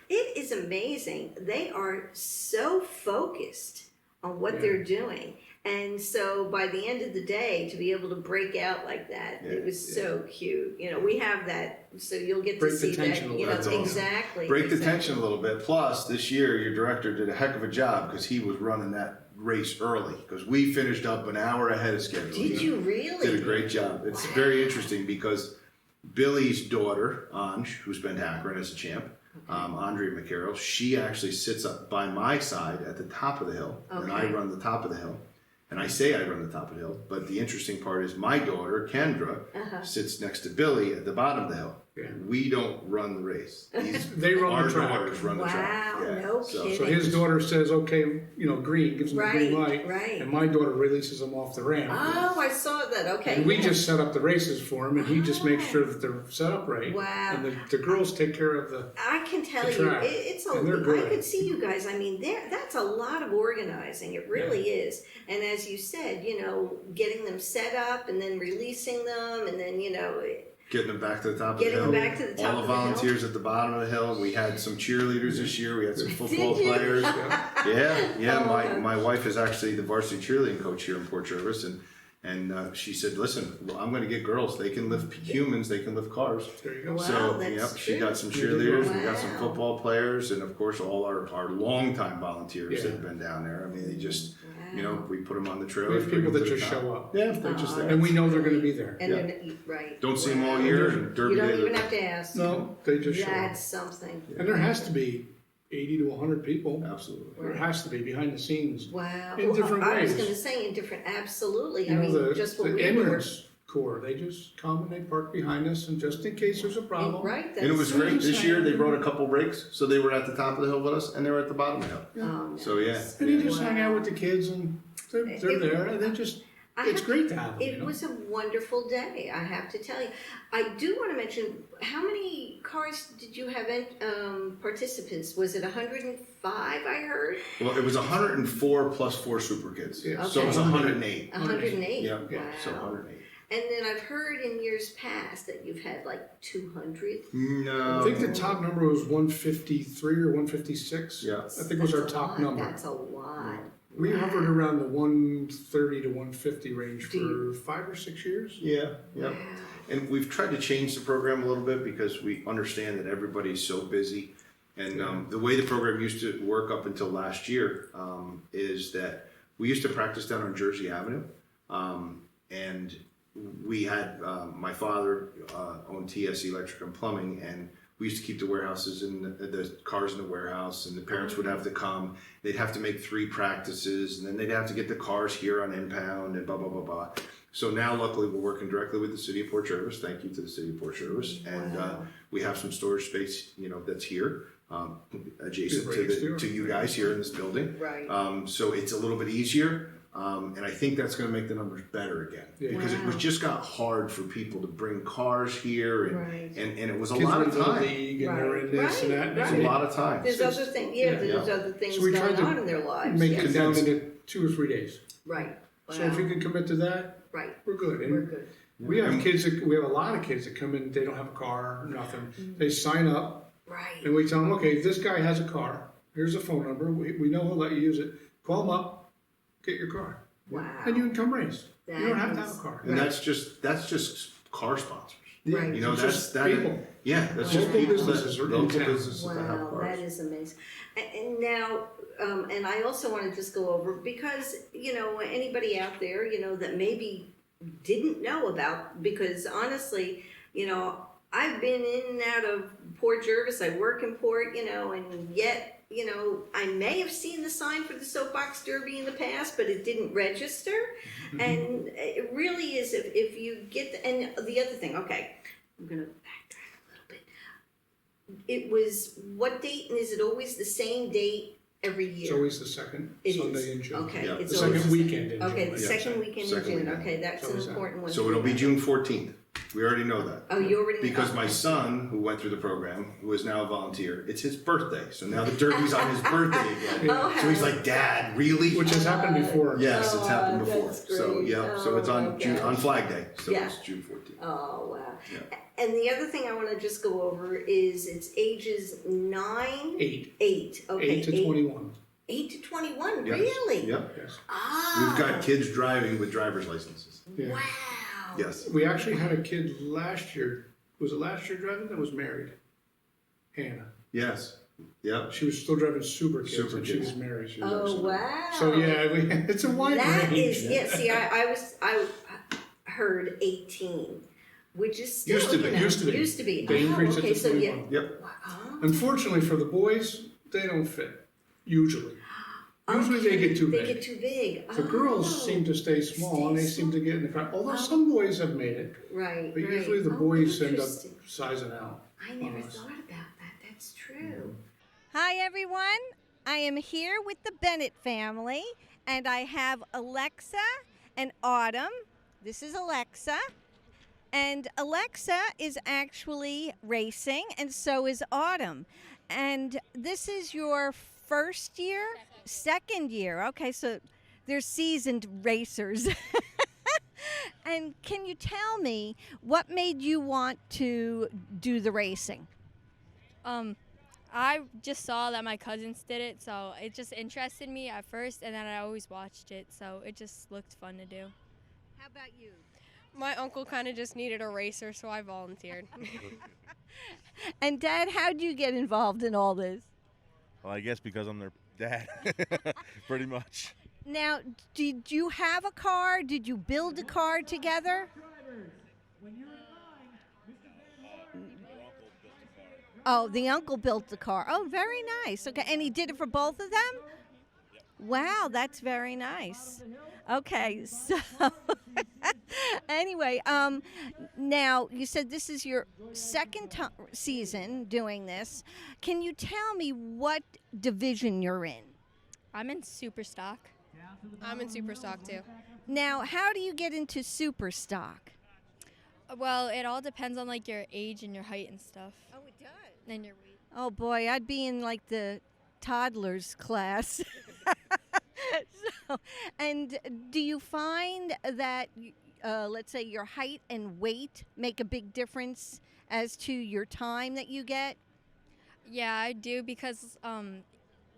Speaker 1: it is amazing. They are so focused on what
Speaker 4: Yeah.
Speaker 1: they're doing. And so by the end of the day, to be able to break out like that, it was so cute. We have that, so you'll get
Speaker 4: Break
Speaker 1: to
Speaker 4: the
Speaker 1: see that.
Speaker 4: tension a little bit.
Speaker 1: Exactly.
Speaker 5: Break the
Speaker 1: exactly.
Speaker 5: tension a little bit. Plus, this year, your director did a heck of a job because he was running that race early because we finished up an hour ahead of schedule.
Speaker 1: Did you really?
Speaker 5: Did a great job. It's very interesting because Billy's daughter, Anj, who's been to Akron as a champ, Andrea McKerrell, she actually sits up by my side at the top of the hill, and I
Speaker 1: Okay.
Speaker 5: run the top of the hill. And I say I run the top of the hill, but the interesting part is my daughter, Kendra, sits next to Billy at the bottom of the hill.
Speaker 4: Yeah.
Speaker 5: We don't run the race.
Speaker 4: They run
Speaker 5: Our
Speaker 4: the track.
Speaker 5: daughters run the track.
Speaker 1: Wow,
Speaker 5: Yeah.
Speaker 1: no
Speaker 5: So-
Speaker 1: kidding.
Speaker 4: So his daughter says, okay, green, gives him the green
Speaker 1: Right,
Speaker 4: light.
Speaker 1: right.
Speaker 4: And my daughter releases him off the ramp.
Speaker 1: Oh, I saw that. Okay.
Speaker 4: And we
Speaker 1: yeah.
Speaker 4: just set up the races for him, and he just makes sure that they're set up right.
Speaker 1: Wow.
Speaker 4: And the girls take care of the.
Speaker 1: I can tell
Speaker 4: the
Speaker 1: you,
Speaker 4: track.
Speaker 1: it's a.
Speaker 4: And they're
Speaker 1: I
Speaker 4: good.
Speaker 1: could see you guys. I mean, that's a lot of organizing. It really is. And as you said, getting them set up and then releasing them, and then
Speaker 5: Getting them back to the top
Speaker 1: Getting
Speaker 5: of the
Speaker 1: them
Speaker 5: hill.
Speaker 1: back to the top
Speaker 5: All
Speaker 1: of
Speaker 5: the
Speaker 1: the hill.
Speaker 5: volunteers at the bottom of the hill. We had some cheerleaders this year. We had some football
Speaker 1: Did you?
Speaker 5: players. Yeah.
Speaker 1: Oh, okay.
Speaker 5: My wife is actually the varsity cheerleading coach here in Port Jervis, and And she said, listen, well, I'm going to get girls. They can lift humans. They can lift cars.
Speaker 4: There you go.
Speaker 1: Wow,
Speaker 5: So,
Speaker 1: that's
Speaker 5: yep, she
Speaker 1: true.
Speaker 5: got some cheerleaders. We got some
Speaker 1: Wow.
Speaker 5: football players. And, of course, all our longtime volunteers
Speaker 4: Yeah.
Speaker 5: that have been down there. I mean, they just, you
Speaker 1: Wow.
Speaker 5: know, we put them on the trail.
Speaker 4: We have people that just show up.
Speaker 5: Yeah, they're just there.
Speaker 4: And we know they're going to be there.
Speaker 1: And
Speaker 5: Yeah.
Speaker 1: they're right.
Speaker 5: Don't see them all
Speaker 1: Wow.
Speaker 5: year. And Derby
Speaker 1: You don't
Speaker 5: Day,
Speaker 1: even have to ask.
Speaker 4: No, they just show up.
Speaker 1: That's something.
Speaker 4: And there has to be 80 to 100 people.
Speaker 5: Absolutely.
Speaker 4: There has to be behind the scenes.
Speaker 1: Wow.
Speaker 4: In different
Speaker 1: I was
Speaker 4: ways.
Speaker 1: going to say in different, absolutely.
Speaker 4: You
Speaker 1: I
Speaker 4: know,
Speaker 1: mean, just what
Speaker 4: the
Speaker 1: we were.
Speaker 4: ambulance corps, they just come and they park behind us, and just in case there's a problem.
Speaker 1: Right.
Speaker 5: And it was
Speaker 1: that's-
Speaker 5: great. This year they brought a couple breaks. So they were at the top of the hill with us and they were at the bottom of the hill.
Speaker 1: Oh,
Speaker 5: So, yeah.
Speaker 1: nice.
Speaker 4: And you just hang out
Speaker 1: Wow.
Speaker 4: with the kids, and they're there, and they just,
Speaker 1: I
Speaker 4: it's
Speaker 1: have-
Speaker 4: great to have them.
Speaker 1: It was a wonderful day, I have to tell you. I do want to mention, how many cars did you have participants? Was it 105, I heard?
Speaker 5: Well, it was 104 plus 4 super kids.
Speaker 4: Yeah.
Speaker 5: So it was
Speaker 1: Okay.
Speaker 5: 108.
Speaker 1: 108?
Speaker 5: Yeah,
Speaker 1: Wow.
Speaker 5: yeah. So 108.
Speaker 1: And then I've heard in years past that you've had like 200.
Speaker 5: No.
Speaker 4: I think the top number was 153 or 156.
Speaker 5: Yeah.
Speaker 4: I think was our
Speaker 1: That's a
Speaker 4: top
Speaker 1: lot.
Speaker 4: number.
Speaker 1: That's a lot.
Speaker 4: We
Speaker 1: Wow.
Speaker 4: hovered around the 130 to 150 range
Speaker 1: Do
Speaker 4: for 5 or 6 years.
Speaker 5: Yeah, yeah.
Speaker 1: Wow.
Speaker 5: And we've tried to change the program a little bit because we understand that everybody's so busy. And the way the program used to work up until last year is that we used to practice down on Jersey Avenue. And we had, my father owned TS Electric and Plumbing, and we used to keep the warehouses and the cars in the warehouse, and the parents would have to come. They'd have to make 3 practices, and then they'd have to get the cars here on impound and blah, blah, blah, blah. So now, luckily, we're working directly with the City of Port Jervis. Thank you to the City of Port Jervis. And
Speaker 1: Wow.
Speaker 5: we have some storage space, you know, that's here, adjacent
Speaker 4: Right
Speaker 5: to,
Speaker 4: next door.
Speaker 5: to you guys here in this building.
Speaker 1: Right.
Speaker 5: So it's a little bit easier. And I think that's going to make the numbers better again.
Speaker 4: Yeah.
Speaker 5: Because it was
Speaker 1: Wow.
Speaker 5: just got hard for people to bring cars here, and
Speaker 1: Right.
Speaker 5: and it was a
Speaker 4: Kids
Speaker 5: lot
Speaker 4: are
Speaker 5: of
Speaker 4: in the
Speaker 5: time.
Speaker 4: league, and they're in
Speaker 1: Right.
Speaker 4: this and that. and
Speaker 1: Right.
Speaker 5: It's a lot of time.
Speaker 1: There's other things, yeah, there's
Speaker 5: Yeah.
Speaker 1: other things
Speaker 4: So we tried
Speaker 1: going
Speaker 4: to
Speaker 1: on in their lives.
Speaker 4: Make
Speaker 1: yes.
Speaker 4: it down into 2 or 3 days.
Speaker 1: Right.
Speaker 4: So if
Speaker 1: Wow.
Speaker 4: you can commit to that,
Speaker 1: Right.
Speaker 4: we're good. And
Speaker 1: We're good.
Speaker 4: we have kids we have a lot of kids that come in, they don't have a car or nothing. They sign up,
Speaker 1: Right.
Speaker 4: and we tell them, okay, this guy has a car. Here's a phone number. We know he'll let you use it. Call him up, get your car.
Speaker 1: Wow.
Speaker 4: And you can come race. You don't have to
Speaker 1: That
Speaker 4: have a
Speaker 1: is-
Speaker 4: car.
Speaker 5: And that's just car sponsors.
Speaker 1: Right.
Speaker 5: You know,
Speaker 4: It's
Speaker 5: that's
Speaker 4: just
Speaker 5: that.
Speaker 4: people.
Speaker 5: Yeah, that's just
Speaker 4: Local
Speaker 5: people
Speaker 4: businesses
Speaker 5: that,
Speaker 4: are in
Speaker 5: local
Speaker 4: town.
Speaker 5: businesses that have
Speaker 1: Wow,
Speaker 5: cars.
Speaker 1: that is amazing. And now, and I also want to just go over, because, you know, anybody out there, you know, that maybe didn't know about, because honestly, you know, I've been in and out of Port Jervis, I work in Port, you know, and yet, you know, I may have seen the sign for the soapbox derby in the past, but it didn't register. And it really is, if you get, and the other thing, okay, I'm going to backtrack a little bit. It was, what date, and is it always the same date every year?
Speaker 4: It's always the second
Speaker 1: It
Speaker 4: Sunday
Speaker 1: is.
Speaker 4: in June.
Speaker 1: Okay,
Speaker 5: Yeah.
Speaker 1: it's
Speaker 4: The
Speaker 1: always
Speaker 4: second weekend in June.
Speaker 1: Okay, the
Speaker 5: Yeah.
Speaker 1: second weekend in
Speaker 5: Second
Speaker 1: June.
Speaker 5: weekend.
Speaker 1: Okay, that's
Speaker 4: So
Speaker 1: an
Speaker 4: is that.
Speaker 1: important one.
Speaker 5: So
Speaker 1: to
Speaker 5: it'll be
Speaker 1: remember.
Speaker 5: June 14th. We already know that.
Speaker 1: Oh, you already know.
Speaker 5: Because my son, who went through the program, who is now a volunteer, it's his birthday. So now the derby's on his birthday again.
Speaker 1: Oh,
Speaker 5: So he's like, Dad, really?
Speaker 4: Which has happened before.
Speaker 5: Yes, it's happened
Speaker 1: Oh,
Speaker 5: before.
Speaker 1: that's
Speaker 5: So
Speaker 1: great.
Speaker 5: yeah, so
Speaker 1: Oh,
Speaker 5: it's on
Speaker 1: my
Speaker 5: June
Speaker 1: gosh.
Speaker 5: on Flag Day. So
Speaker 1: Yeah.
Speaker 5: it's June 14th.
Speaker 1: Oh, wow.
Speaker 5: Yeah.
Speaker 1: And the other thing I want to just go over is it's ages 9,
Speaker 4: 8.
Speaker 1: 8. Okay,
Speaker 4: 8 to 21.
Speaker 1: 8 to 21,
Speaker 5: Yes.
Speaker 1: really?
Speaker 5: Yep.
Speaker 4: Yes.
Speaker 1: Ah.
Speaker 5: We've got kids driving with driver's licenses.
Speaker 4: Yeah.
Speaker 1: Wow.
Speaker 5: Yes.
Speaker 4: We actually had a kid last year. Was it last year driving that was married? Hannah.
Speaker 5: Yes. Yep.
Speaker 4: She was still driving super kids,
Speaker 5: Super
Speaker 4: and she
Speaker 5: kids.
Speaker 4: was married. She was
Speaker 1: Oh,
Speaker 5: Absolutely.
Speaker 1: wow.
Speaker 4: So yeah, it's a wide
Speaker 1: That
Speaker 4: range.
Speaker 1: is, yeah, see, I heard 18, which is still,
Speaker 5: Used to
Speaker 1: you
Speaker 5: be.
Speaker 1: know,
Speaker 4: Used to be.
Speaker 1: Used to be.
Speaker 4: They
Speaker 1: Oh,
Speaker 4: increased
Speaker 1: okay,
Speaker 4: it to
Speaker 1: so
Speaker 4: 21.
Speaker 1: yeah.
Speaker 5: Yep.
Speaker 1: Oh.
Speaker 4: Unfortunately for the boys, they don't fit. Usually. Usually they get too
Speaker 1: They
Speaker 4: big.
Speaker 1: get too big.
Speaker 4: The girls
Speaker 1: Oh.
Speaker 4: seem to stay small, and they seem to get in the car. Although some boys have made it,
Speaker 1: Right,
Speaker 4: but
Speaker 1: right.
Speaker 4: usually the
Speaker 1: Oh,
Speaker 4: boys end up
Speaker 1: interesting.
Speaker 4: sizing out.
Speaker 1: I never
Speaker 4: on us.
Speaker 1: thought about that. That's true.
Speaker 2: Hi, everyone. I am here with the Bennett family, and I have Alexa and Autumn. This is Alexa. And Alexa is actually racing, and so is Autumn. And this is your first year? Second year. Okay, so they're seasoned racers. And can you tell me what made you want to do the racing?
Speaker 10: I just saw that my cousins did it, so it just interested me at first, and then I always watched it, so it just looked fun to do.
Speaker 2: How about you?
Speaker 6: My uncle kind of just needed a racer, so I volunteered.
Speaker 2: And Dad, how did you get involved in all this?
Speaker 11: Well, I guess because I'm their dad, pretty much.
Speaker 2: Now, did you have a car? Did you build a car together? Oh, the uncle built the car. Oh, very nice. Okay, and he did it for both of them? Wow, that's very nice. Okay, so anyway, now you said this is your second season doing this. Can you tell me what division you're in?
Speaker 10: I'm in super stock.
Speaker 6: I'm in super stock too.
Speaker 2: Now, how do you get into super stock?
Speaker 10: Well, it all depends on like your age and your height and stuff.
Speaker 2: Oh, it does.
Speaker 10: And your weight.
Speaker 2: Oh boy, I'd be in like the toddlers class. And do you find that, let's say, your height and weight make a big difference as to your time that you get?
Speaker 10: Yeah, I do because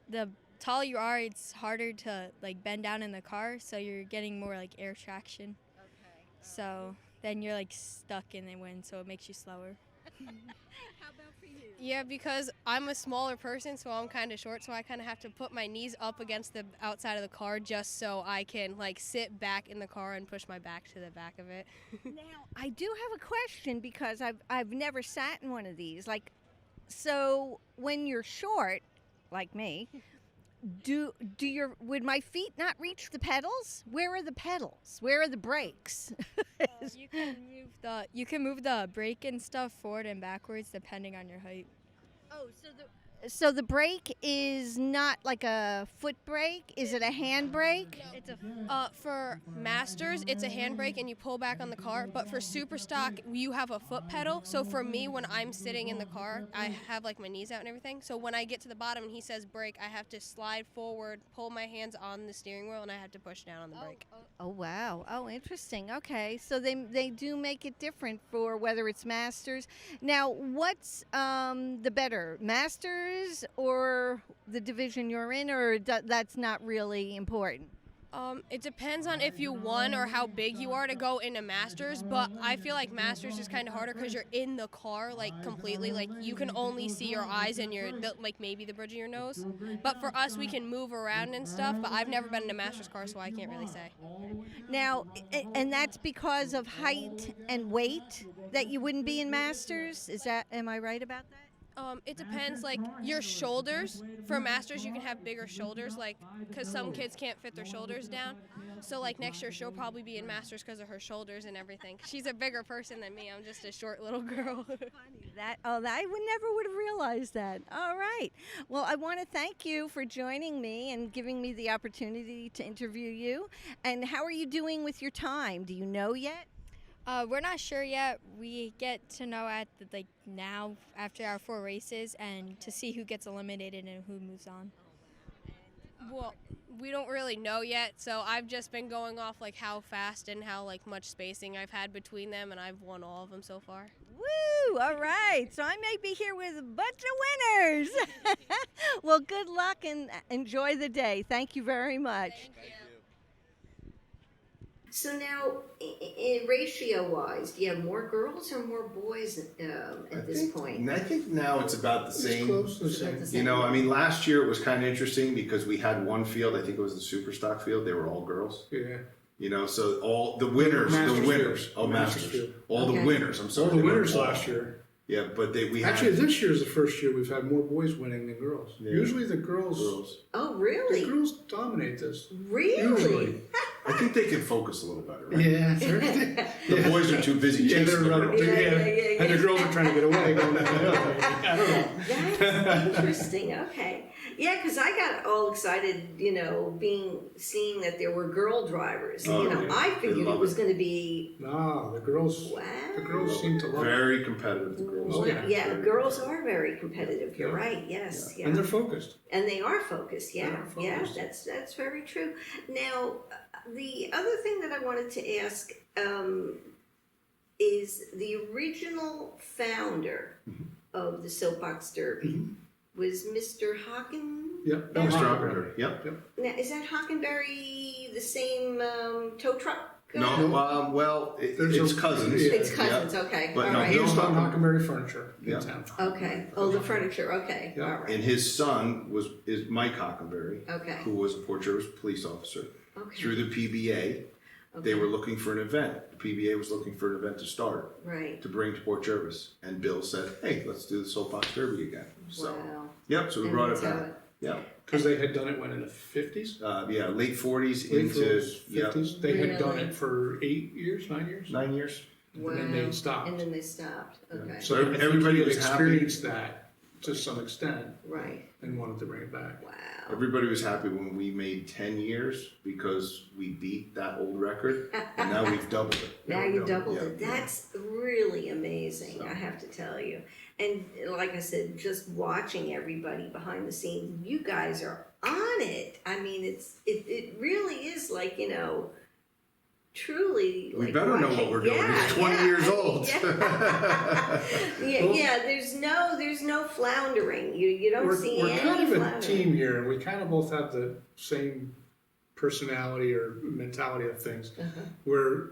Speaker 10: the taller you are, it's harder to like bend down in the car, so you're getting more like air traction. Okay. So then you're like stuck in the wind, so it makes you slower.
Speaker 2: How about for you?
Speaker 6: Yeah, because I'm a smaller person, so I'm kind of short, so I kind of have to put my knees up against the outside of the car just so I can like sit back in the car and push my back to the back of it.
Speaker 2: Now, I do have a question because I've never sat in one of these. Like, so when you're short, like me, would my feet not reach the pedals? Where are the pedals? Where are the brakes?
Speaker 10: You can move the brake and stuff forward and backwards depending on your height.
Speaker 2: Oh, so the brake is not like a foot brake? Is it a hand brake?
Speaker 6: It's for masters, it's a handbrake and you pull back on the car. But for super stock, you have a foot pedal. So for me, when I'm sitting in the car, I have like my knees out and everything. So when I get to the bottom and he says brake, I have to slide forward, pull my hands on the steering wheel, and I have to push down on the brake.
Speaker 2: Oh wow. Oh, interesting. Okay, so they do make it different for whether it's masters. Now, what's the better, masters or the division you're in, or that's not really important?
Speaker 6: It depends on if you won or how big you are to go into Masters, but I feel like Masters is kind of harder because you're in the car, like, completely. Like, you can only see your eyes and like, maybe the bridge of your nose. But for us, we can move around and stuff, but I've never been in a Masters car, so I can't really say.
Speaker 2: Now, and that's because of height and weight that you wouldn't be in Masters? Am I right about that?
Speaker 6: It depends, like, your shoulders. For Masters, you can have bigger shoulders, like, because some kids can't fit their shoulders down. So, like, next year, she'll probably be in Masters because of her shoulders and everything. She's a bigger person than me. I'm just a short little girl.
Speaker 2: I would never would have realized that. All right. Well, I want to thank you for joining me and giving me the opportunity to interview you. And how are you doing with your time? Do you know yet?
Speaker 10: We're not sure yet. We get to know now after our 4 races and to see who gets eliminated and who moves on.
Speaker 6: Well, we don't really know yet, so I've just been going off like how fast and how like much spacing I've had between them, and I've won all of them so far.
Speaker 2: Woo! All right. So I may be here with a bunch of winners. Well, good luck and enjoy the day. Thank you very much.
Speaker 6: Thank you.
Speaker 1: So now, ratio-wise, do you have more girls or more boys at this point?
Speaker 5: I think now it's about the same.
Speaker 4: Close to the same.
Speaker 5: You know, I mean, last year it was kind of interesting because we had one field, I think it was the super stock field, they were all girls.
Speaker 4: Yeah.
Speaker 5: You know, so all the winners,
Speaker 4: Masters field.
Speaker 5: All the winners, I'm sorry.
Speaker 4: All the winners last year.
Speaker 5: Yeah, but
Speaker 4: Actually, this year is the first year we've had more boys winning than girls. Yeah. Usually the girls.
Speaker 1: Oh, really?
Speaker 4: The girls dominate this.
Speaker 1: Really?
Speaker 5: Usually. I think they can focus a little better, right?
Speaker 4: Yeah.
Speaker 5: The boys are too busy chasing the girls.
Speaker 4: And the girls are trying to get away. Going down the hill. I don't know.
Speaker 1: That's interesting. Okay. Yeah, because I got all excited, you know, seeing that there were girl drivers.
Speaker 5: Oh,
Speaker 1: you know,
Speaker 5: yeah.
Speaker 1: I figured it was going to be.
Speaker 4: No, the girls.
Speaker 1: Wow.
Speaker 4: The girls seem to love it.
Speaker 5: Very competitive. The girls.
Speaker 1: Oh, yeah, girls are very competitive. You're right. Yes. Yeah.
Speaker 4: And they're focused.
Speaker 1: And they are focused. Yeah. Yeah. That's very true. Now, the other thing that I wanted to ask is the original founder of the Soapbox Derby was Mr. Hockenberry.
Speaker 4: Yep.
Speaker 5: Mr. Hockenberry. Yep.
Speaker 1: Now, is that Hockenberry the same tow truck
Speaker 5: No, well, it's cousins.
Speaker 4: Yeah.
Speaker 1: It's cousins, okay.
Speaker 5: But
Speaker 1: all
Speaker 5: no,
Speaker 1: right.
Speaker 4: He used on Hockenberry Furniture in
Speaker 5: Yeah.
Speaker 4: town.
Speaker 1: Okay. Oh, the furniture. Okay.
Speaker 4: Yeah.
Speaker 1: All right.
Speaker 5: And his son is Mike Hockenberry,
Speaker 1: Okay.
Speaker 5: who was a Port Jervis police officer.
Speaker 1: Okay.
Speaker 5: Through the PBA, they were looking for an event. The PBA was looking for an event to start,
Speaker 1: Right.
Speaker 5: to bring to Port Jervis. And Bill said, hey, let's do the Soapbox Derby again. So,
Speaker 1: Wow.
Speaker 5: yep, so we
Speaker 1: And
Speaker 5: brought it
Speaker 1: that's how
Speaker 5: back. Yeah.
Speaker 4: Because they had done it when in the 50s?
Speaker 5: Yeah, late 40s
Speaker 4: Late
Speaker 5: into
Speaker 4: 50s. They had done
Speaker 1: Really?
Speaker 4: it for 8 years, 9 years?
Speaker 5: 9 years.
Speaker 1: Wow.
Speaker 4: And then they stopped.
Speaker 1: And then they stopped. Okay.
Speaker 4: So
Speaker 5: Everybody
Speaker 4: everybody had
Speaker 5: was happy.
Speaker 4: experienced that to some extent
Speaker 1: Right.
Speaker 4: and wanted to bring it back.
Speaker 1: Wow.
Speaker 5: Everybody was happy when we made 10 years because we beat that old record, and now we've doubled it.
Speaker 1: Now you doubled
Speaker 5: Yeah.
Speaker 1: it. That's really amazing,
Speaker 5: So.
Speaker 1: I have to tell you. And like I said, just watching everybody behind the scenes, you guys are on it. I mean, it really is like, truly.
Speaker 5: We
Speaker 1: like
Speaker 5: better know what
Speaker 1: watching-
Speaker 5: we're doing. It's 20 years old.
Speaker 1: Yeah, there's no floundering. You don't see
Speaker 4: We're
Speaker 1: any
Speaker 4: kind of a
Speaker 1: floundering.
Speaker 4: team here, and we kind of both have the same personality or mentality of things, where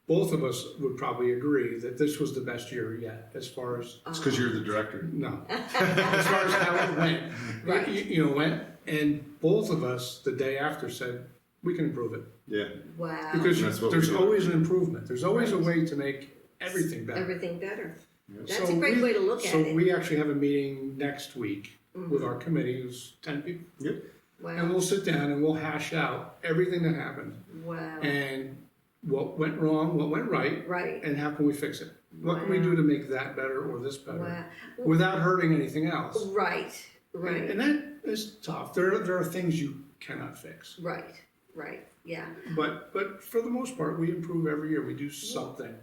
Speaker 4: both of us would probably agree that this was the best year yet, as far as
Speaker 5: It's because you're the director.
Speaker 4: no, as far as how it went.
Speaker 1: Right.
Speaker 4: Went, and both of us the day after said we can improve it
Speaker 5: Yeah.
Speaker 1: Wow.
Speaker 4: because
Speaker 5: That's what
Speaker 4: there's
Speaker 5: we do.
Speaker 4: always an improvement. There's always a
Speaker 1: Right.
Speaker 4: way to make everything better.
Speaker 1: Everything better.
Speaker 5: Yeah.
Speaker 1: That's a great way to look at
Speaker 4: so
Speaker 1: it.
Speaker 4: we actually have a meeting next week with
Speaker 1: Mhm.
Speaker 4: our committee, who's 10 people.
Speaker 5: Yep.
Speaker 4: And
Speaker 1: Wow.
Speaker 4: we'll sit down and we'll hash out everything that happened
Speaker 1: Wow.
Speaker 4: and what went wrong, what went right,
Speaker 1: Right.
Speaker 4: and how can we fix it? What can we
Speaker 1: Wow.
Speaker 4: do to make that better or this better
Speaker 1: Wow.
Speaker 4: without hurting anything else?
Speaker 1: Right. Right.
Speaker 4: And that is tough. There are things you cannot fix.
Speaker 1: Right. Right. Yeah.
Speaker 4: But for the most part, we improve every year. We do something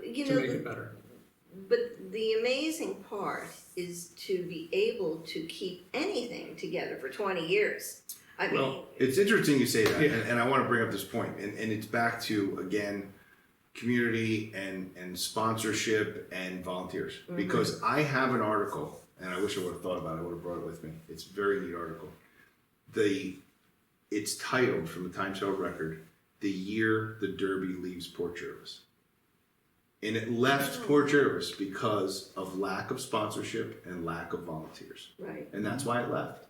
Speaker 1: You
Speaker 4: to
Speaker 1: know,
Speaker 4: make it better.
Speaker 1: but the amazing part is to be able to keep anything together for 20 years. I mean,
Speaker 5: Well, it's interesting you say that,
Speaker 4: Yeah.
Speaker 5: and I want to bring up this point, and it's back to, again, community and sponsorship and volunteers.
Speaker 1: Mm-hmm.
Speaker 5: Because I have an article, and I wish I would have thought about it, I would have brought it with me. It's a very neat article. It's titled, from the Times Herald Record, "The Year the Derby Leaves Port Jervis." And it left Port Jervis because of lack of sponsorship and lack of volunteers.
Speaker 1: right.
Speaker 5: And that's why it left.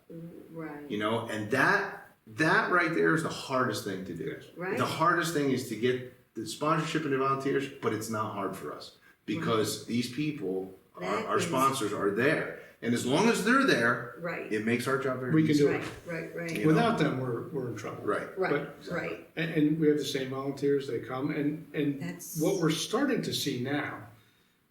Speaker 1: Right.
Speaker 5: And that right there is the hardest thing to do.
Speaker 1: Right.
Speaker 5: The hardest thing is to get the sponsorship and the volunteers, but it's not hard for us because these people,
Speaker 1: That
Speaker 5: our
Speaker 1: is-
Speaker 5: sponsors, are there, and as long as they're there,
Speaker 1: Right.
Speaker 5: it makes our job very
Speaker 4: We can
Speaker 5: easy.
Speaker 4: do
Speaker 1: Right.
Speaker 4: it.
Speaker 1: Right. Right.
Speaker 5: You
Speaker 4: Without them, we're in trouble.
Speaker 5: Right.
Speaker 1: Right.
Speaker 4: But-
Speaker 1: Right.
Speaker 4: And we have the same volunteers. They come, and
Speaker 1: That's-
Speaker 4: what we're starting to see now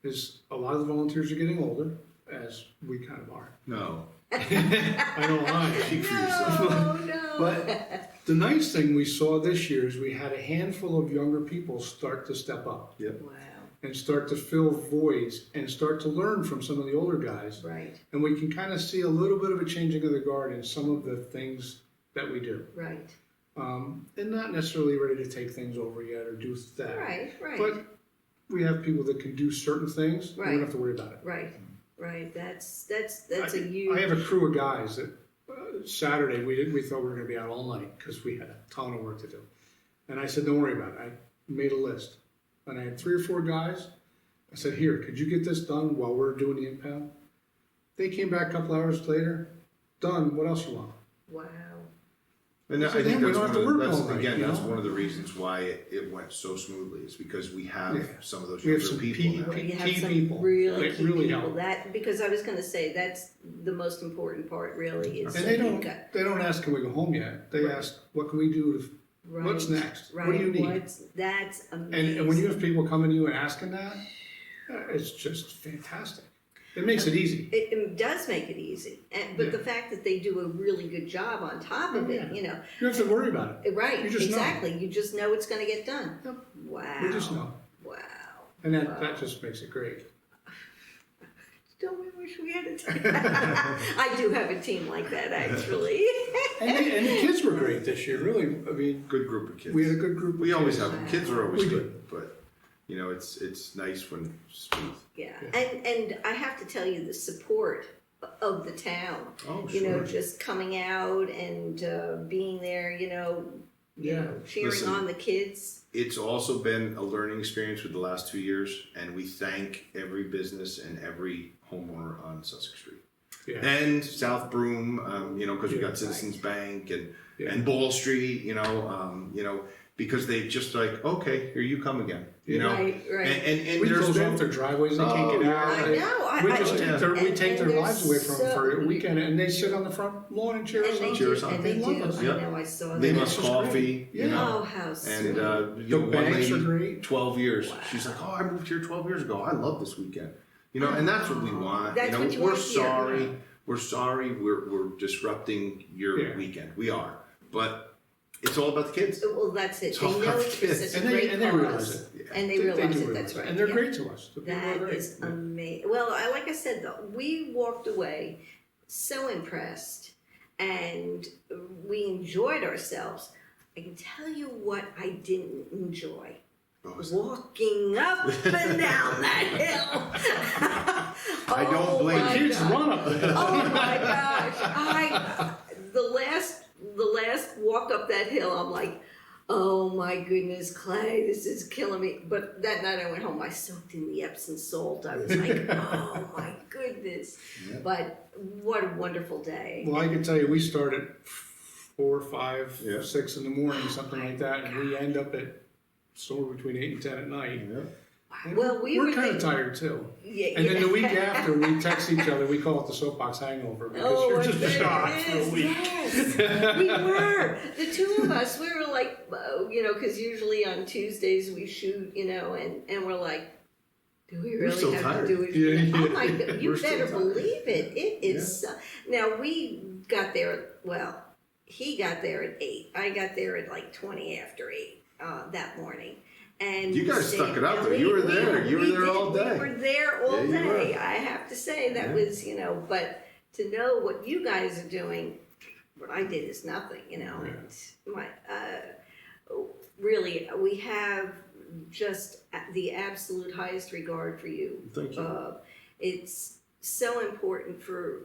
Speaker 4: is a lot of the volunteers are getting older, as we kind of are.
Speaker 5: No.
Speaker 4: I don't lie.
Speaker 5: Speak for yourself.
Speaker 1: No.
Speaker 4: But the nice thing we saw this year is we had a handful of younger people start to step up
Speaker 5: Yep.
Speaker 1: Wow.
Speaker 4: and start to fill voids and start to learn from some of the older guys.
Speaker 1: Right.
Speaker 4: And we can kind of see a little bit of a changing of the guard in some of the things that we do.
Speaker 1: Right.
Speaker 4: And not necessarily ready to take things over yet or do that.
Speaker 1: Right. Right.
Speaker 4: But we have people that can do certain things. We
Speaker 1: Right.
Speaker 4: don't have to worry about it.
Speaker 1: Right. Right. That's a huge.
Speaker 4: I have a crew of guys that Saturday we thought we were going to be out all night because we had a ton of work to do. And I said, don't worry about it. I made a list. And I had 3 or 4 guys. I said, here, could you get this done while we're doing the impound? They came back a couple hours later. Done. What else you want?
Speaker 1: Wow.
Speaker 5: And I
Speaker 4: So
Speaker 5: think
Speaker 4: then we
Speaker 5: that's
Speaker 4: don't have
Speaker 5: one
Speaker 4: to
Speaker 5: of
Speaker 4: work
Speaker 5: that's,
Speaker 4: all night,
Speaker 5: again,
Speaker 4: you
Speaker 5: that's
Speaker 4: know?
Speaker 5: one of the reasons why it went so smoothly is because we have
Speaker 4: Yeah.
Speaker 5: some of those
Speaker 4: We have
Speaker 5: younger
Speaker 4: some
Speaker 5: people now.
Speaker 1: You have
Speaker 4: key
Speaker 1: some
Speaker 4: people
Speaker 1: really
Speaker 4: that
Speaker 1: key
Speaker 4: really
Speaker 1: people.
Speaker 4: help.
Speaker 1: That because I was going to say that's the most important part. Really is.
Speaker 4: And
Speaker 1: that
Speaker 4: they
Speaker 1: you've
Speaker 4: don't
Speaker 1: got-
Speaker 4: they don't ask, can we go home yet? They
Speaker 1: Right.
Speaker 4: ask, what can we do to,
Speaker 1: Right.
Speaker 4: what's next?
Speaker 1: Right.
Speaker 4: What do you need?
Speaker 1: That's amazing.
Speaker 4: And when you have people coming to you and asking that, it's just fantastic. It makes it easy.
Speaker 1: It does make it easy, but
Speaker 4: Yeah.
Speaker 1: the fact that they do a really good job on top of
Speaker 4: Oh,
Speaker 1: it,
Speaker 4: yeah.
Speaker 1: you know,
Speaker 4: You don't have to worry about it.
Speaker 1: right?
Speaker 4: You just know.
Speaker 1: Exactly. You just know it's going to get done.
Speaker 4: Yep.
Speaker 1: Wow.
Speaker 4: We just know.
Speaker 1: Wow.
Speaker 4: And
Speaker 1: Wow.
Speaker 4: that just makes it great.
Speaker 1: Don't we wish we had a team? I do have a team like that, actually.
Speaker 4: And the kids were great this year, really. I mean,
Speaker 5: Good group of kids.
Speaker 4: we had a good group of
Speaker 5: We always
Speaker 4: kids.
Speaker 5: have them. Kids are always
Speaker 4: We do.
Speaker 5: good, but it's nice when it's smooth.
Speaker 1: Yeah.
Speaker 4: Yeah.
Speaker 1: And I have to tell you the support of the town.
Speaker 5: Oh,
Speaker 1: You know,
Speaker 5: sure.
Speaker 1: just coming out and being there, you know, cheering
Speaker 5: Listen,
Speaker 1: on the kids.
Speaker 5: It's also been a learning experience with the last 2 years, and we thank every business and every homeowner on Sussex Street.
Speaker 4: Yeah.
Speaker 5: And South Broome, because we got Citizens Bank and Ball Street, because they just like, okay, here you come again,
Speaker 1: Right.
Speaker 5: And
Speaker 4: We
Speaker 5: there's
Speaker 4: close
Speaker 5: been
Speaker 4: off their driveways, they can't get out.
Speaker 1: I know.
Speaker 4: We take their
Speaker 1: and
Speaker 4: lives away from them for a
Speaker 1: so-
Speaker 4: weekend, and they sit on the front lawn and cheer us
Speaker 1: And
Speaker 4: on.
Speaker 1: they
Speaker 5: Cheers
Speaker 1: do,
Speaker 5: on.
Speaker 1: and they
Speaker 4: They
Speaker 1: do.
Speaker 4: love us.
Speaker 1: I
Speaker 5: Yep.
Speaker 1: know, I saw
Speaker 5: They
Speaker 1: that.
Speaker 5: must
Speaker 4: That's just
Speaker 5: coffee,
Speaker 4: great.
Speaker 1: Oh, how sweet.
Speaker 5: And
Speaker 4: The
Speaker 5: one
Speaker 4: banks are
Speaker 5: lady,
Speaker 4: great.
Speaker 5: 12 years. She's like, oh, I moved here 12 years ago. I love this weekend. And that's what we want.
Speaker 1: That's what you
Speaker 5: we're
Speaker 1: want here.
Speaker 5: sorry. We're sorry. We're disrupting your
Speaker 1: Yeah.
Speaker 5: weekend. We are, but it's all about the kids.
Speaker 1: Well, that's it.
Speaker 5: It's
Speaker 1: They
Speaker 5: all
Speaker 1: know
Speaker 5: about
Speaker 1: it's
Speaker 5: kids.
Speaker 1: such a
Speaker 4: And
Speaker 1: great
Speaker 4: they realize
Speaker 1: cause.
Speaker 4: it.
Speaker 1: And they
Speaker 4: They
Speaker 1: realize
Speaker 4: do
Speaker 1: it, that's right.
Speaker 4: And they're
Speaker 1: yeah.
Speaker 4: great to us. The people are
Speaker 1: That
Speaker 4: great.
Speaker 1: is amazing. Well, like I said, though, we walked away so impressed and we enjoyed ourselves. I can tell you what I didn't enjoy. Walking up and down that hill.
Speaker 5: I don't blame
Speaker 1: my
Speaker 4: Kids
Speaker 1: God.
Speaker 4: run up the hill.
Speaker 1: Oh my gosh! The last walk up that hill, I'm like, oh my goodness, Clay, this is killing me. But that night I went home, I soaked in the Epsom salt. I was like, oh my goodness.
Speaker 5: Yeah.
Speaker 1: But what a wonderful day.
Speaker 4: Well, I can tell you, we start at 4, 5,
Speaker 5: Yeah.
Speaker 4: 6 in the morning, something like that, and we end up at somewhere between 8 and 10 at night. And
Speaker 1: Well,
Speaker 4: we're kind of tired too.
Speaker 1: Yeah,
Speaker 4: And then the week
Speaker 1: yeah.
Speaker 4: after, we text each other. We call it the soapbox hangover because
Speaker 1: Oh,
Speaker 4: you're
Speaker 1: my
Speaker 4: just shot for a
Speaker 1: goodness,
Speaker 4: week.
Speaker 1: yes. We were. The two of us, we were like, because usually on Tuesdays we shoot, and we're like, do we really
Speaker 5: still
Speaker 1: have
Speaker 5: tired.
Speaker 1: to do it?
Speaker 4: Yeah,
Speaker 1: Oh my God, you
Speaker 5: We're still
Speaker 1: better
Speaker 5: tired.
Speaker 1: believe it. It is. Now we got there, he got there at 8. I got there at like 20 after 8 that morning. And
Speaker 5: You guys
Speaker 1: stayed-
Speaker 5: stuck it out
Speaker 1: and
Speaker 5: though. You were there. You were
Speaker 1: we
Speaker 5: there all
Speaker 1: did.
Speaker 5: day.
Speaker 1: We were there all
Speaker 5: Yeah, you were.
Speaker 1: day. I have to say that
Speaker 5: Yeah.
Speaker 1: was, but to know what you guys are doing, what I did is nothing, and my, really, we have just the absolute highest regard for you.
Speaker 5: Thank you.
Speaker 1: It's so important for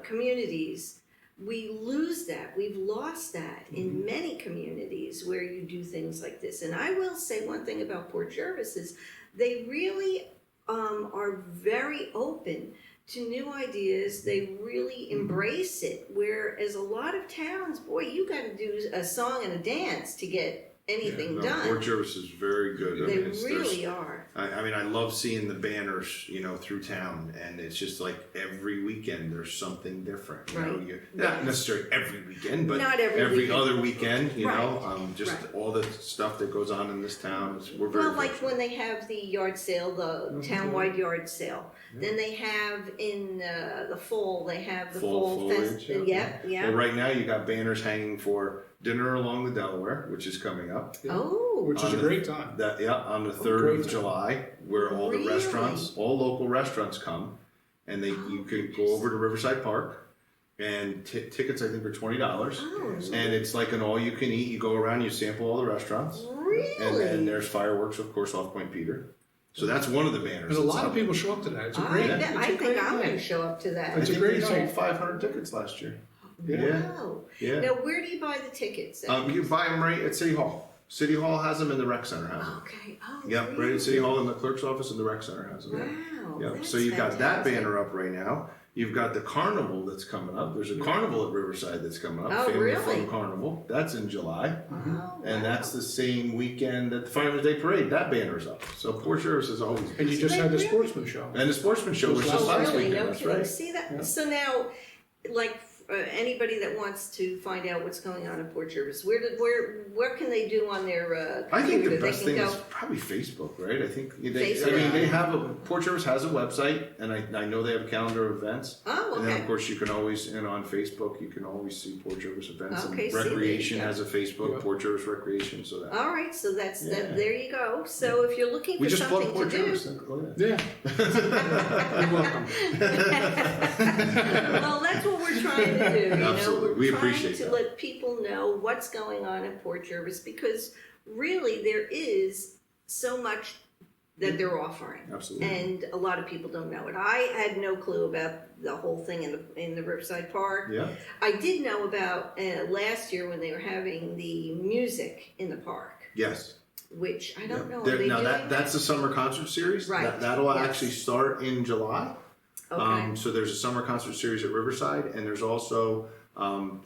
Speaker 1: communities. We lose that. We've lost that in many communities where you do things like this. And I will say one thing about Port Jervis is they really are very open to new ideas. They really embrace it. Whereas a lot of towns, boy, you got to do a song and a dance to get anything done.
Speaker 5: Port Jervis is very good.
Speaker 1: They
Speaker 5: there's-
Speaker 1: really are.
Speaker 5: I love seeing the banners, through town, and it's just like every weekend there's something different.
Speaker 1: Right.
Speaker 5: Not necessarily every weekend, but
Speaker 1: Not every weekend.
Speaker 5: other weekend.
Speaker 1: Right.
Speaker 5: Just
Speaker 1: Right.
Speaker 5: all the stuff that goes on in this town. We're very
Speaker 1: Well, like
Speaker 5: fortunate.
Speaker 1: when they have the yard sale, the townwide yard sale. Then they have in the fall, they have the fall fest.
Speaker 5: foliage.
Speaker 1: Yeah.
Speaker 5: Well, right now you got banners hanging for Dinner Along the Delaware, which is coming up.
Speaker 1: Oh.
Speaker 4: Which is
Speaker 5: On
Speaker 4: a
Speaker 5: the-
Speaker 4: great time.
Speaker 5: On the 3rd
Speaker 4: great
Speaker 5: of
Speaker 4: time.
Speaker 5: July, where all the
Speaker 1: Really?
Speaker 5: restaurants, all local restaurants come, and you can go over to Riverside Park, and tickets I think are $20,
Speaker 1: Oh.
Speaker 5: and it's like an all-you-can-eat. You go around, you sample all the restaurants,
Speaker 1: Really?
Speaker 5: and then there's fireworks, of course, off Point Peter. So that's one of the banners.
Speaker 4: And a
Speaker 5: that's
Speaker 4: lot of
Speaker 5: up.
Speaker 4: people show up to that. It's a
Speaker 1: I
Speaker 4: great.
Speaker 1: think
Speaker 4: it's a
Speaker 1: I'm
Speaker 4: great
Speaker 1: going to
Speaker 4: night.
Speaker 1: show up to that.
Speaker 4: It's a
Speaker 5: I think
Speaker 4: great
Speaker 5: they sold
Speaker 4: night.
Speaker 5: 500 tickets last year.
Speaker 1: Wow.
Speaker 5: Yeah.
Speaker 1: Now, where do you buy the tickets?
Speaker 5: You buy them right at City Hall. City Hall has them, and the Rec Center has them.
Speaker 1: Okay. Oh,
Speaker 5: Yep, right
Speaker 1: really?
Speaker 5: at City Hall in the clerk's office, and the Rec Center has them.
Speaker 1: Wow.
Speaker 5: Yep.
Speaker 1: That's
Speaker 5: So you've got that
Speaker 1: fantastic.
Speaker 5: banner up right now. You've got the carnival that's coming up. There's a carnival at Riverside that's coming up.
Speaker 1: Oh,
Speaker 5: Family
Speaker 1: really?
Speaker 5: Fun Carnival. That's in July.
Speaker 1: Oh,
Speaker 5: And
Speaker 1: wow.
Speaker 5: that's the same weekend that the Fireman's Day Parade. That banner's up. So Port Jervis is always.
Speaker 4: And you just had the sportsman show.
Speaker 5: And the Sportsman Show was just
Speaker 1: Oh,
Speaker 5: last
Speaker 1: really?
Speaker 5: weekend.
Speaker 1: No
Speaker 5: That's
Speaker 1: kidding.
Speaker 5: right.
Speaker 1: See that?
Speaker 4: Yeah.
Speaker 1: So now, like anybody that wants to find out what's going on in Port Jervis, where can they do on their
Speaker 5: I think the
Speaker 1: computer?
Speaker 5: best
Speaker 1: They
Speaker 5: thing
Speaker 1: can
Speaker 5: is
Speaker 1: go.
Speaker 5: probably Facebook, right? I think they
Speaker 1: Facebook.
Speaker 5: have Port Jervis has a website, and I know they have a calendar of events.
Speaker 1: Oh,
Speaker 5: And then,
Speaker 1: okay.
Speaker 5: of course, you can always, on Facebook, you can always see Port Jervis events.
Speaker 1: Okay,
Speaker 5: And
Speaker 1: see, there you
Speaker 5: Recreation
Speaker 1: go.
Speaker 5: has a Facebook,
Speaker 4: Yeah.
Speaker 5: Port Jervis Recreation, so that.
Speaker 1: All right, so that's
Speaker 5: Yeah.
Speaker 1: that. There you go. So if you're looking
Speaker 5: We
Speaker 1: for
Speaker 5: just plugged
Speaker 1: something
Speaker 5: Port
Speaker 1: to do,
Speaker 5: Jervis. Look at
Speaker 4: Yeah. You're welcome.
Speaker 1: well, that's what we're trying to do.
Speaker 5: Absolutely.
Speaker 1: We're
Speaker 5: We
Speaker 1: trying
Speaker 5: appreciate
Speaker 1: to
Speaker 5: that.
Speaker 1: let people know what's going on in Port Jervis because really there is so much that they're offering.
Speaker 5: Absolutely.
Speaker 1: And a lot of people don't know it. I had no clue about the whole thing in the Riverside Park.
Speaker 5: Yeah.
Speaker 1: I did know about last year when they were having the music in the park,
Speaker 5: Yes.
Speaker 1: which I don't know. Are
Speaker 5: There-
Speaker 1: they
Speaker 5: now
Speaker 1: doing
Speaker 5: that's the summer concert series.
Speaker 1: Right.
Speaker 5: That'll
Speaker 1: Yes.
Speaker 5: actually start in July.
Speaker 1: Okay.
Speaker 5: So there's a summer concert series at Riverside, and there's also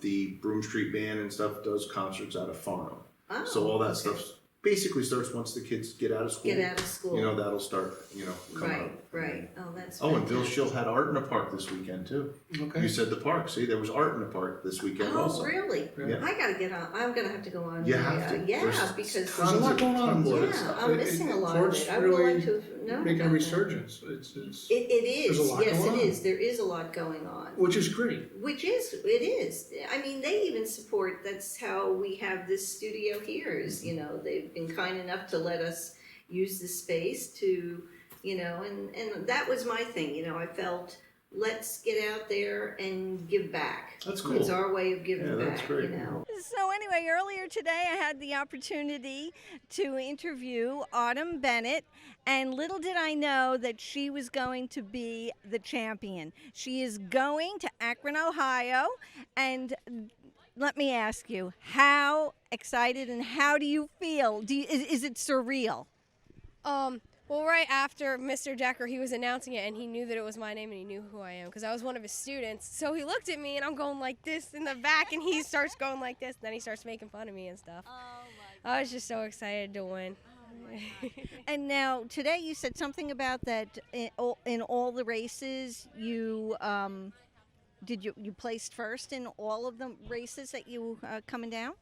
Speaker 5: the Broome Street Band and stuff does concerts out of Farnham.
Speaker 1: Oh,
Speaker 5: So all that
Speaker 1: okay.
Speaker 5: stuff basically starts once the kids get out of school.
Speaker 1: Get out of school.
Speaker 5: You know, that'll start, coming
Speaker 1: Right,
Speaker 5: up.
Speaker 1: right. Oh, that's
Speaker 5: Oh, and Bill
Speaker 1: fantastic.
Speaker 5: Schill had art in the park this weekend too.
Speaker 4: Okay.
Speaker 5: You said the park. See, there was art in the park this weekend
Speaker 1: Oh,
Speaker 5: also.
Speaker 1: really?
Speaker 5: Yeah.
Speaker 1: I gotta get on. I'm gonna have to go on.
Speaker 5: You have to.
Speaker 1: Yeah,
Speaker 5: There's
Speaker 1: because
Speaker 5: tons
Speaker 4: There's a lot going on in
Speaker 5: tons of
Speaker 4: Florida.
Speaker 1: yeah, I'm missing a lot of
Speaker 4: Port's
Speaker 1: it. I would
Speaker 4: really
Speaker 1: like to have known
Speaker 4: making a
Speaker 1: about that.
Speaker 4: resurgence. It's
Speaker 1: It is.
Speaker 4: There's a lot
Speaker 1: Yes,
Speaker 4: going
Speaker 1: it
Speaker 4: on.
Speaker 1: is. There is a lot going on.
Speaker 4: which is great.
Speaker 1: It is. I mean, they even support, that's how we have this studio here is, they've been kind enough to let us use the space to, and that was my thing, I felt, let's get out there and give back.
Speaker 5: That's cool.
Speaker 1: It's our way of giving
Speaker 5: Yeah,
Speaker 1: back,
Speaker 5: that's great.
Speaker 2: So anyway, earlier today I had the opportunity to interview Autumn Bennett, and little did I know that she was going to be the champion. She is going to Akron, Ohio, and let me ask you, how excited and how do you feel? Is it surreal?
Speaker 6: Well, right after Mr. Decker, he was announcing it, and he knew that it was my name, and he knew who I am, because I was one of his students. So he looked at me, and I'm going like this in the back, and he starts going like this. Then he starts making fun of me and stuff. I was just so excited to win.
Speaker 2: And now today you said something about that in all the races you you placed first in all of the races that you coming down?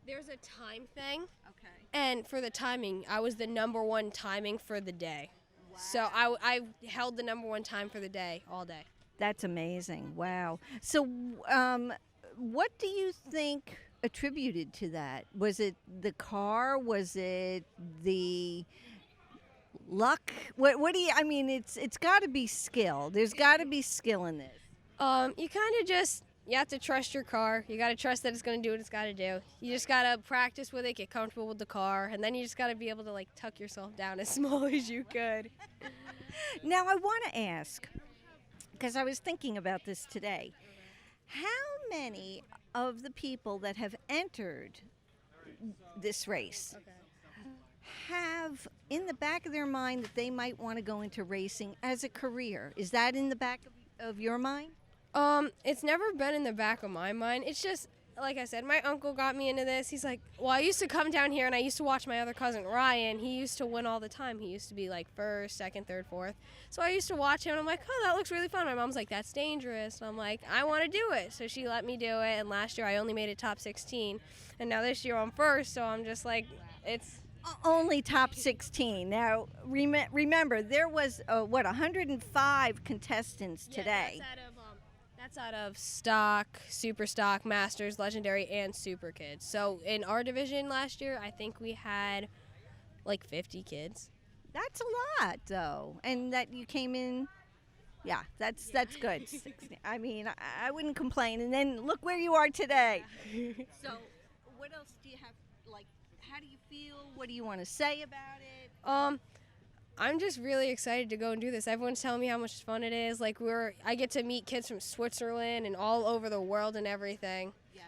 Speaker 6: There's a time thing. Okay. And for the timing, I was the #1 timing for the day. Wow. So I held the #1 time for the day all day.
Speaker 2: That's amazing. Wow. So what do you think attributed to that? Was it the car? Was it the luck? What do you, I mean, it's got to be skill. There's got to be skill in this.
Speaker 6: You kind of you have to trust your car. You got to trust that it's going to do what it's got to do. You just got to practice with it, get comfortable with the car, and then you just got to be able to tuck yourself down as small as you could.
Speaker 2: Now I want to ask, because I was thinking about this today, how many of the people that have entered this race have in the back of their mind that they might want to go into racing as a career? Is that in the back of your mind?
Speaker 6: It's never been in the back of my mind. It's just, like I said, my uncle got me into this. He's like, well, I used to come down here and I used to watch my other cousin, Ryan. He used to win all the time. He used to be first, second, third, fourth. So I used to watch him and I'm like, oh, that looks really fun. My mom's like, that's dangerous. And I'm like, I want to do it. So she let me do it. And last year I only made it top 16. And now this year I'm first. So I'm just like, it's...
Speaker 2: Only top 16. Now, remember, there was, 105 contestants today.
Speaker 6: That's out of stock, super stock, masters, legendary, and super kids. So in our division last year, I think we had 50 kids.
Speaker 2: That's a lot, though. And that you came in, yeah, that's good. I mean, I wouldn't complain. And then look where you are today. So what else do you have, how do you feel? What do you want to say about it?
Speaker 6: I'm just really excited to go and do this. Everyone's telling me how much fun it is. I get to meet kids from Switzerland and all over the world and everything.
Speaker 2: Yes.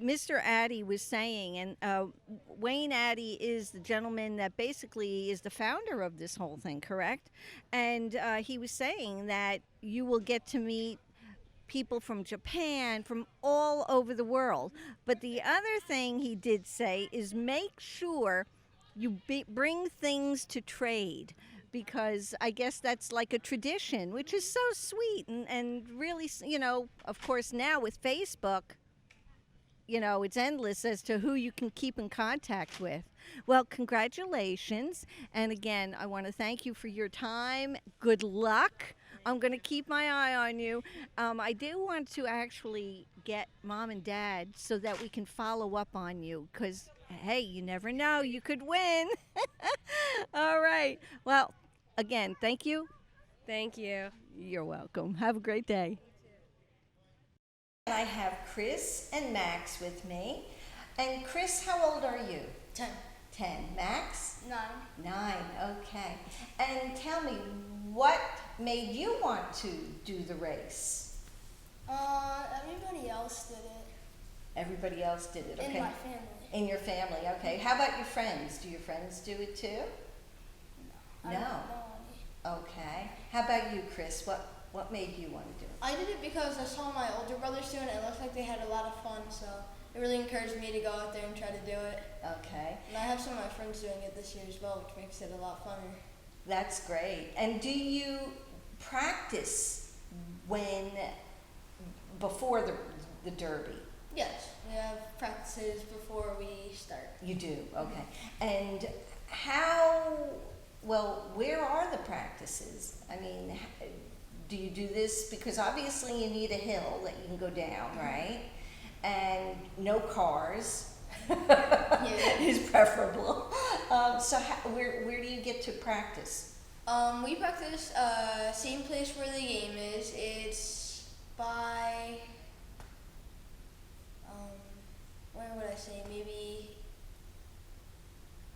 Speaker 2: Mr. Addy was saying, and Wayne Addy is the gentleman that basically is the founder of this whole thing, correct? And he was saying that you will get to meet people from Japan, from all over the world. But the other thing he did say is make sure you bring things to trade, because I guess that's like a tradition, which is so sweet and really, of course now with Facebook, it's endless as to who you can keep in contact with. Well, congratulations. And again, I want to thank you for your time. Good luck. I'm going to keep my eye on you. I do want to actually get Mom and Dad so that we can follow up on you, because, hey, you never know. You could win. All right. Well, again, thank you.
Speaker 6: Thank you.
Speaker 2: You're welcome. Have a great day. I have Chris and Max with me. And Chris, how old are you?
Speaker 12: 10.
Speaker 2: 10. Max?
Speaker 12: 9.
Speaker 2: 9, okay. And tell me, what made you want to do the race?
Speaker 12: Everybody else did it.
Speaker 2: Everybody else did it, okay.
Speaker 12: In my family.
Speaker 2: In your family, okay. How about your friends? Do your friends do it too?
Speaker 12: I don't know any.
Speaker 2: Okay. How about you, Chris? What made you want to do it?
Speaker 12: I did it because I saw my older brothers doing it. It looked like they had a lot of fun, so it really encouraged me to go out there and try to do it.
Speaker 2: Okay.
Speaker 12: And I have some of my friends doing it this year as well, which makes it a lot funner.
Speaker 2: That's great. And do you practice before the Derby?
Speaker 12: Yes, we have practices before we start.
Speaker 2: You do, okay. And where are the practices? I mean, do you do this, because obviously you need a hill that you can go down, right? And no cars is preferable. So where do you get to practice?
Speaker 12: We practice same place where the game is. It's by where would I say? Maybe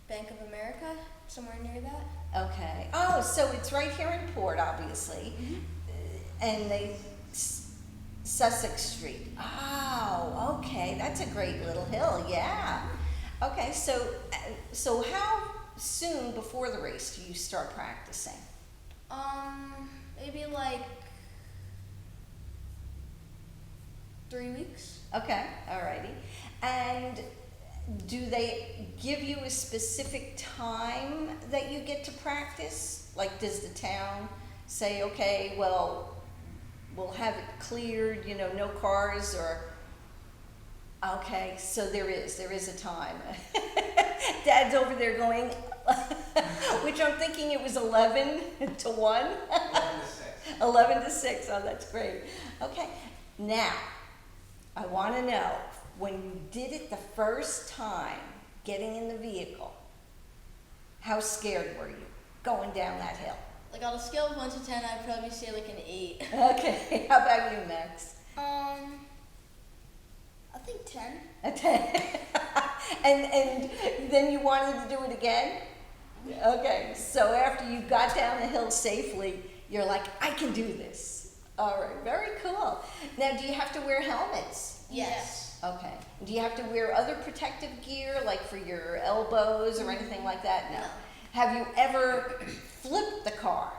Speaker 12: Bank of America, somewhere near that.
Speaker 2: Okay. Oh, so it's right here in Port, obviously, and Sussex Street. Oh, okay. That's a great little hill. Yeah. Okay. So how soon before the race do you start practicing?
Speaker 12: Maybe like 3 weeks.
Speaker 2: Okay. Alrighty. And do they give you a specific time that you get to practice? Like, does the town say, okay, well, we'll have it cleared, no cars, or, okay, so there is a time. Dad's over there going, which I'm thinking it was 11 to 1.
Speaker 13: 11 to 6.
Speaker 2: 11 to 6, oh, that's great. Okay, now, I want to know, when you did it the first time, getting in the vehicle, how scared were you going down that hill?
Speaker 12: Like on a scale of 1 to 10, I'd probably say like an 8.
Speaker 2: Okay, how about you, Max?
Speaker 12: I think 10.
Speaker 2: A 10. and then you wanted to do it again? Okay, so after you got down the hill safely, you're like, I can do this. All right, very cool. Now, do you have to wear helmets?
Speaker 12: Yes.
Speaker 2: Okay. Do you have to wear other protective gear, like for your elbows or anything like that? No. Have you ever flipped the car?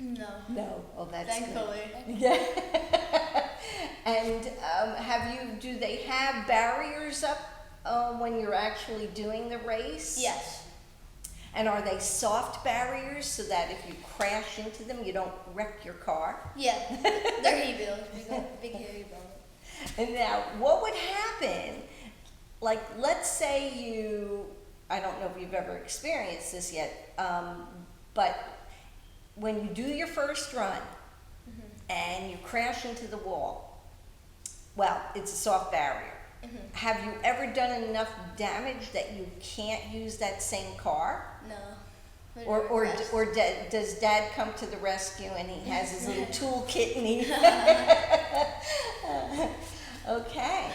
Speaker 12: No.
Speaker 2: No. Oh, that's
Speaker 12: thankfully.
Speaker 2: Good. Yeah. And do they have barriers up when you're actually doing the race?
Speaker 12: Yes.
Speaker 2: And are they soft barriers so that if you crash into them, you don't wreck your car?
Speaker 12: Yeah. They're heavy. Big hairy bones.
Speaker 2: And now, what would happen, like, let's say I don't know if you've ever experienced this yet, but when you do your first run and you crash into the wall, well, it's a soft barrier. Have you ever done enough damage that you can't use that same car?
Speaker 12: No.
Speaker 2: Or does Dad come to the rescue and he has his little toolkit and he... Okay.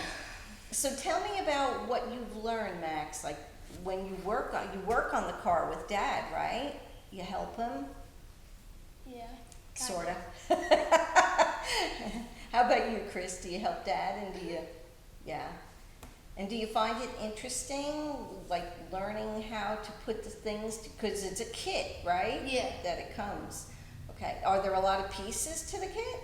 Speaker 2: So tell me about what you've learned, Max. Like when you work on the car with Dad, right? You help him?
Speaker 12: Yeah.
Speaker 2: Sort of. How about you, Chris? Do you help Dad and do you find it interesting, like learning how to put the things, because it's a kit, right?
Speaker 12: Yeah.
Speaker 2: That it comes. Okay. Are there a lot of pieces to the kit?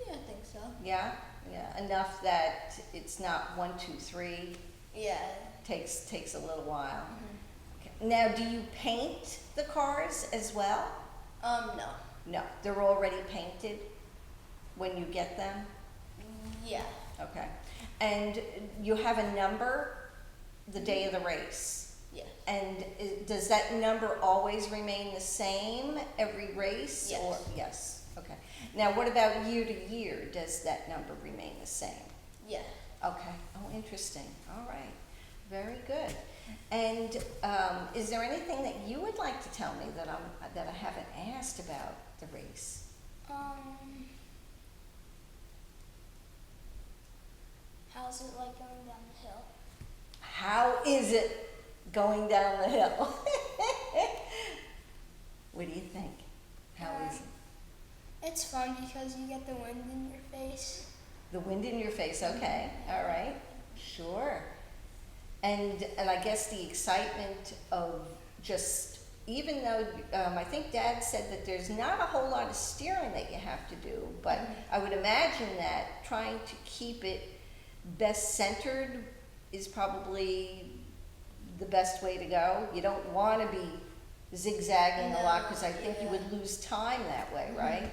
Speaker 12: Yeah, I think so.
Speaker 2: Yeah? Yeah. Enough that it's not 1, 2, 3.
Speaker 12: Yeah.
Speaker 2: Takes a little while. Okay. Now, do you paint the cars as well?
Speaker 12: No.
Speaker 2: No. They're already painted when you get them?
Speaker 12: Yeah.
Speaker 2: Okay. And you have a number the day of the race?
Speaker 12: Yes.
Speaker 2: And does that number always remain the same every race?
Speaker 12: Yes.
Speaker 2: Or, yes. Okay. Now, what about year to year? Does that number remain the same?
Speaker 12: Yeah.
Speaker 2: Okay. Oh, interesting. All right. Very good. And is there anything that you would like to tell me that I haven't asked about the race?
Speaker 12: How's it like going down the hill?
Speaker 2: How is it
Speaker 1: going down the hill. What do you think? How is it?
Speaker 12: It's fun because you get the wind in your face.
Speaker 1: The wind in your face, okay, all right, sure. And I guess the excitement of just, even though I think Dad said that there's not a whole lot of steering that you have to do, but I would imagine that trying to keep it best centered is probably the best way to go. You don't want to be zigzagging a lot because I think you would lose time that way, right?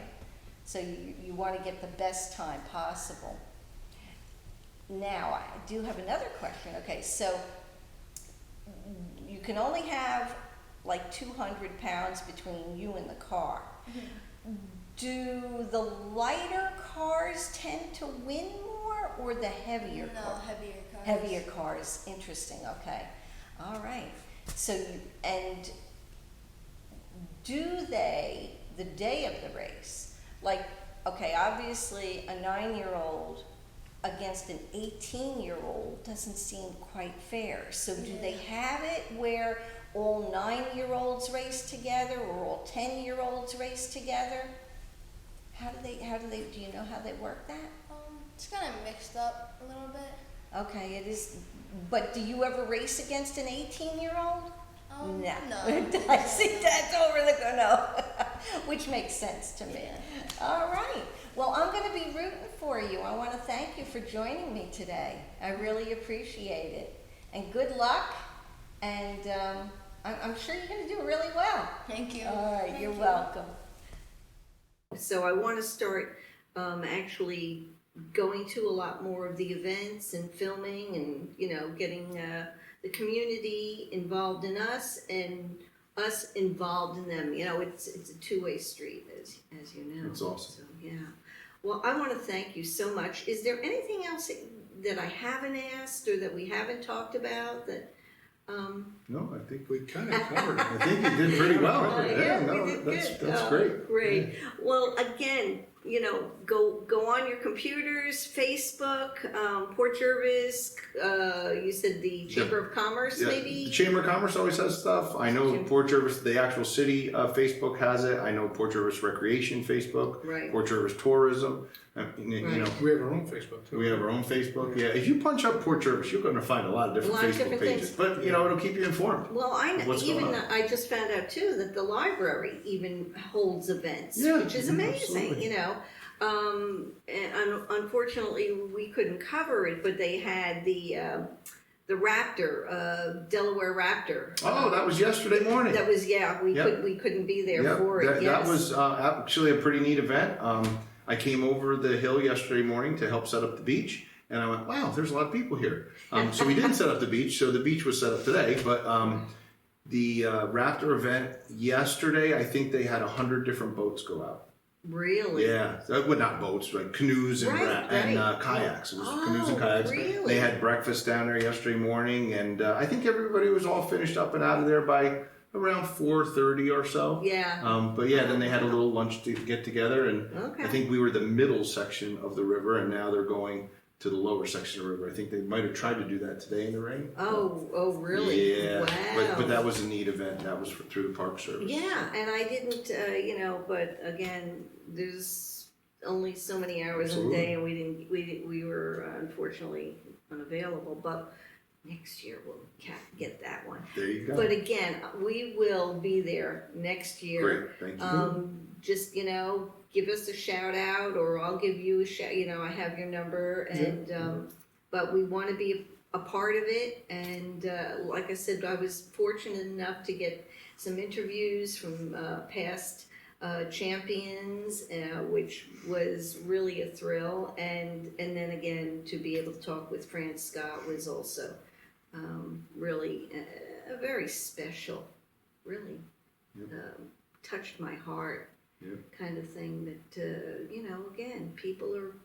Speaker 1: So you want to get the best time possible. Now, I do have another question. Okay, so you can only have like 200 pounds between you and the car. Do the lighter cars tend to win more or the heavier cars?
Speaker 12: No, heavier cars.
Speaker 1: Heavier cars, interesting, okay. All right, so and do they, the day of the race, like, okay, obviously a 9-year-old against an 18-year-old doesn't seem quite fair. So do they have it where all 9-year-olds race together or all 10-year-olds race together? How do they, do you know how they work that?
Speaker 12: It's kind of mixed up a little bit.
Speaker 1: Okay, it is, but do you ever race against an 18-year-old? No. I see that's over the no, which makes sense to me. All right. Well, I'm going to be rooting for you. I want to thank you for joining me today. I really appreciate it. And good luck. And I'm sure you're going to do really well.
Speaker 12: Thank you.
Speaker 1: All right. You're welcome. So I want to start actually going to a lot more of the events and filming and, you know, getting the community involved in us and us involved in them. You know, it's a two-way street, as you know.
Speaker 5: That's awesome.
Speaker 1: So, yeah. Well, I want to thank you so much. Is there anything else that I haven't asked or that we haven't talked about that?
Speaker 5: No, I think
Speaker 4: We kind of covered it.
Speaker 5: I think you did pretty well.
Speaker 1: Yeah,
Speaker 5: no,
Speaker 1: we did
Speaker 5: that's
Speaker 1: good.
Speaker 5: that's great.
Speaker 1: Great.
Speaker 5: Yeah.
Speaker 1: Well, again, you know, go on your computers, Facebook, Port Jervis. You said the Chamber of Commerce,
Speaker 5: Yeah,
Speaker 1: maybe.
Speaker 5: the Chamber of Commerce always has stuff. I know Port Jervis, the actual city Facebook has it. I know Port Jervis Recreation Facebook,
Speaker 1: Right.
Speaker 5: Port Jervis Tourism. You know,
Speaker 4: We have our own Facebook too.
Speaker 5: we have our own Facebook. Yeah, if you punch up Port Jervis, you're going to find a lot of different
Speaker 1: A lot of
Speaker 5: Facebook
Speaker 1: different
Speaker 5: pages.
Speaker 1: things.
Speaker 5: But you know, it'll keep you informed.
Speaker 1: Well, I know.
Speaker 5: What's going
Speaker 1: Even
Speaker 5: on?
Speaker 1: I just found out too that the library even holds events,
Speaker 5: Yeah,
Speaker 1: which is amazing.
Speaker 5: absolutely.
Speaker 1: You know, and unfortunately we couldn't cover it, but they had the Raptor, Delaware Raptor.
Speaker 5: Oh, that was yesterday morning.
Speaker 1: That was we
Speaker 5: Yep.
Speaker 1: we couldn't be there
Speaker 5: Yep,
Speaker 1: for it.
Speaker 5: that was actually a pretty neat event. I came over the hill yesterday morning to help set up the beach, and I went, wow, there's a lot of people here. So we didn't set up the beach, so the beach was set up today, but the Raptor event yesterday, I think they had 100 different boats go out.
Speaker 1: Really?
Speaker 5: Yeah, well, not boats, like canoes and,
Speaker 1: Right.
Speaker 5: kayaks. It was canoes and kayaks.
Speaker 1: Really?
Speaker 5: They had breakfast down there yesterday morning, and I think everybody was all finished up and out of there by around 4:30 or so.
Speaker 1: Yeah.
Speaker 5: But yeah, then they had a little lunch to get together, and
Speaker 1: Okay.
Speaker 5: I think we were the middle section of the river, and now they're going to the lower section of the river. I think they might have tried to do that today in the rain.
Speaker 1: Oh, really?
Speaker 5: Yeah.
Speaker 1: Wow.
Speaker 5: But that was a neat event. That was through the Park Service.
Speaker 1: Yeah, and I didn't, but again, there's only so many hours in a day, and we were unfortunately unavailable. But next year we'll get that one.
Speaker 5: There you go.
Speaker 1: But again, we will be there next year.
Speaker 5: Great, thank you.
Speaker 1: Just give us a shout out, or I'll give you a shout. I have your number, and but we want to be a part of it. And like I said, I was fortunate enough to get some interviews from past champions, which was really a thrill. And then again, to be able to talk with Fran Scott was also really a very special, really touched my heart. Kind of thing that again, people are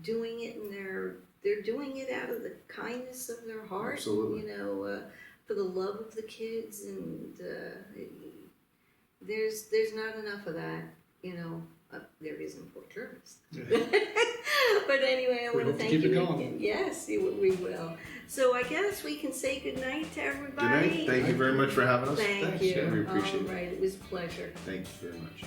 Speaker 1: doing it, and they're doing it out of the kindness of their heart.
Speaker 5: Absolutely.
Speaker 1: For the love of the kids, and there's not enough of that. there is in Port Jervis.
Speaker 4: Yeah.
Speaker 1: But anyway, I
Speaker 4: We
Speaker 1: want to
Speaker 4: hope to
Speaker 1: thank
Speaker 4: keep it
Speaker 1: you
Speaker 4: going.
Speaker 1: again. Yes, we will. So I guess we can say good night to
Speaker 5: Good
Speaker 1: everybody.
Speaker 5: night. Thank you very much for having us.
Speaker 1: Thank
Speaker 4: Thanks,
Speaker 1: you.
Speaker 4: yeah,
Speaker 5: we appreciate
Speaker 1: All
Speaker 5: it.
Speaker 1: right, it was a pleasure.
Speaker 5: Thank you very much.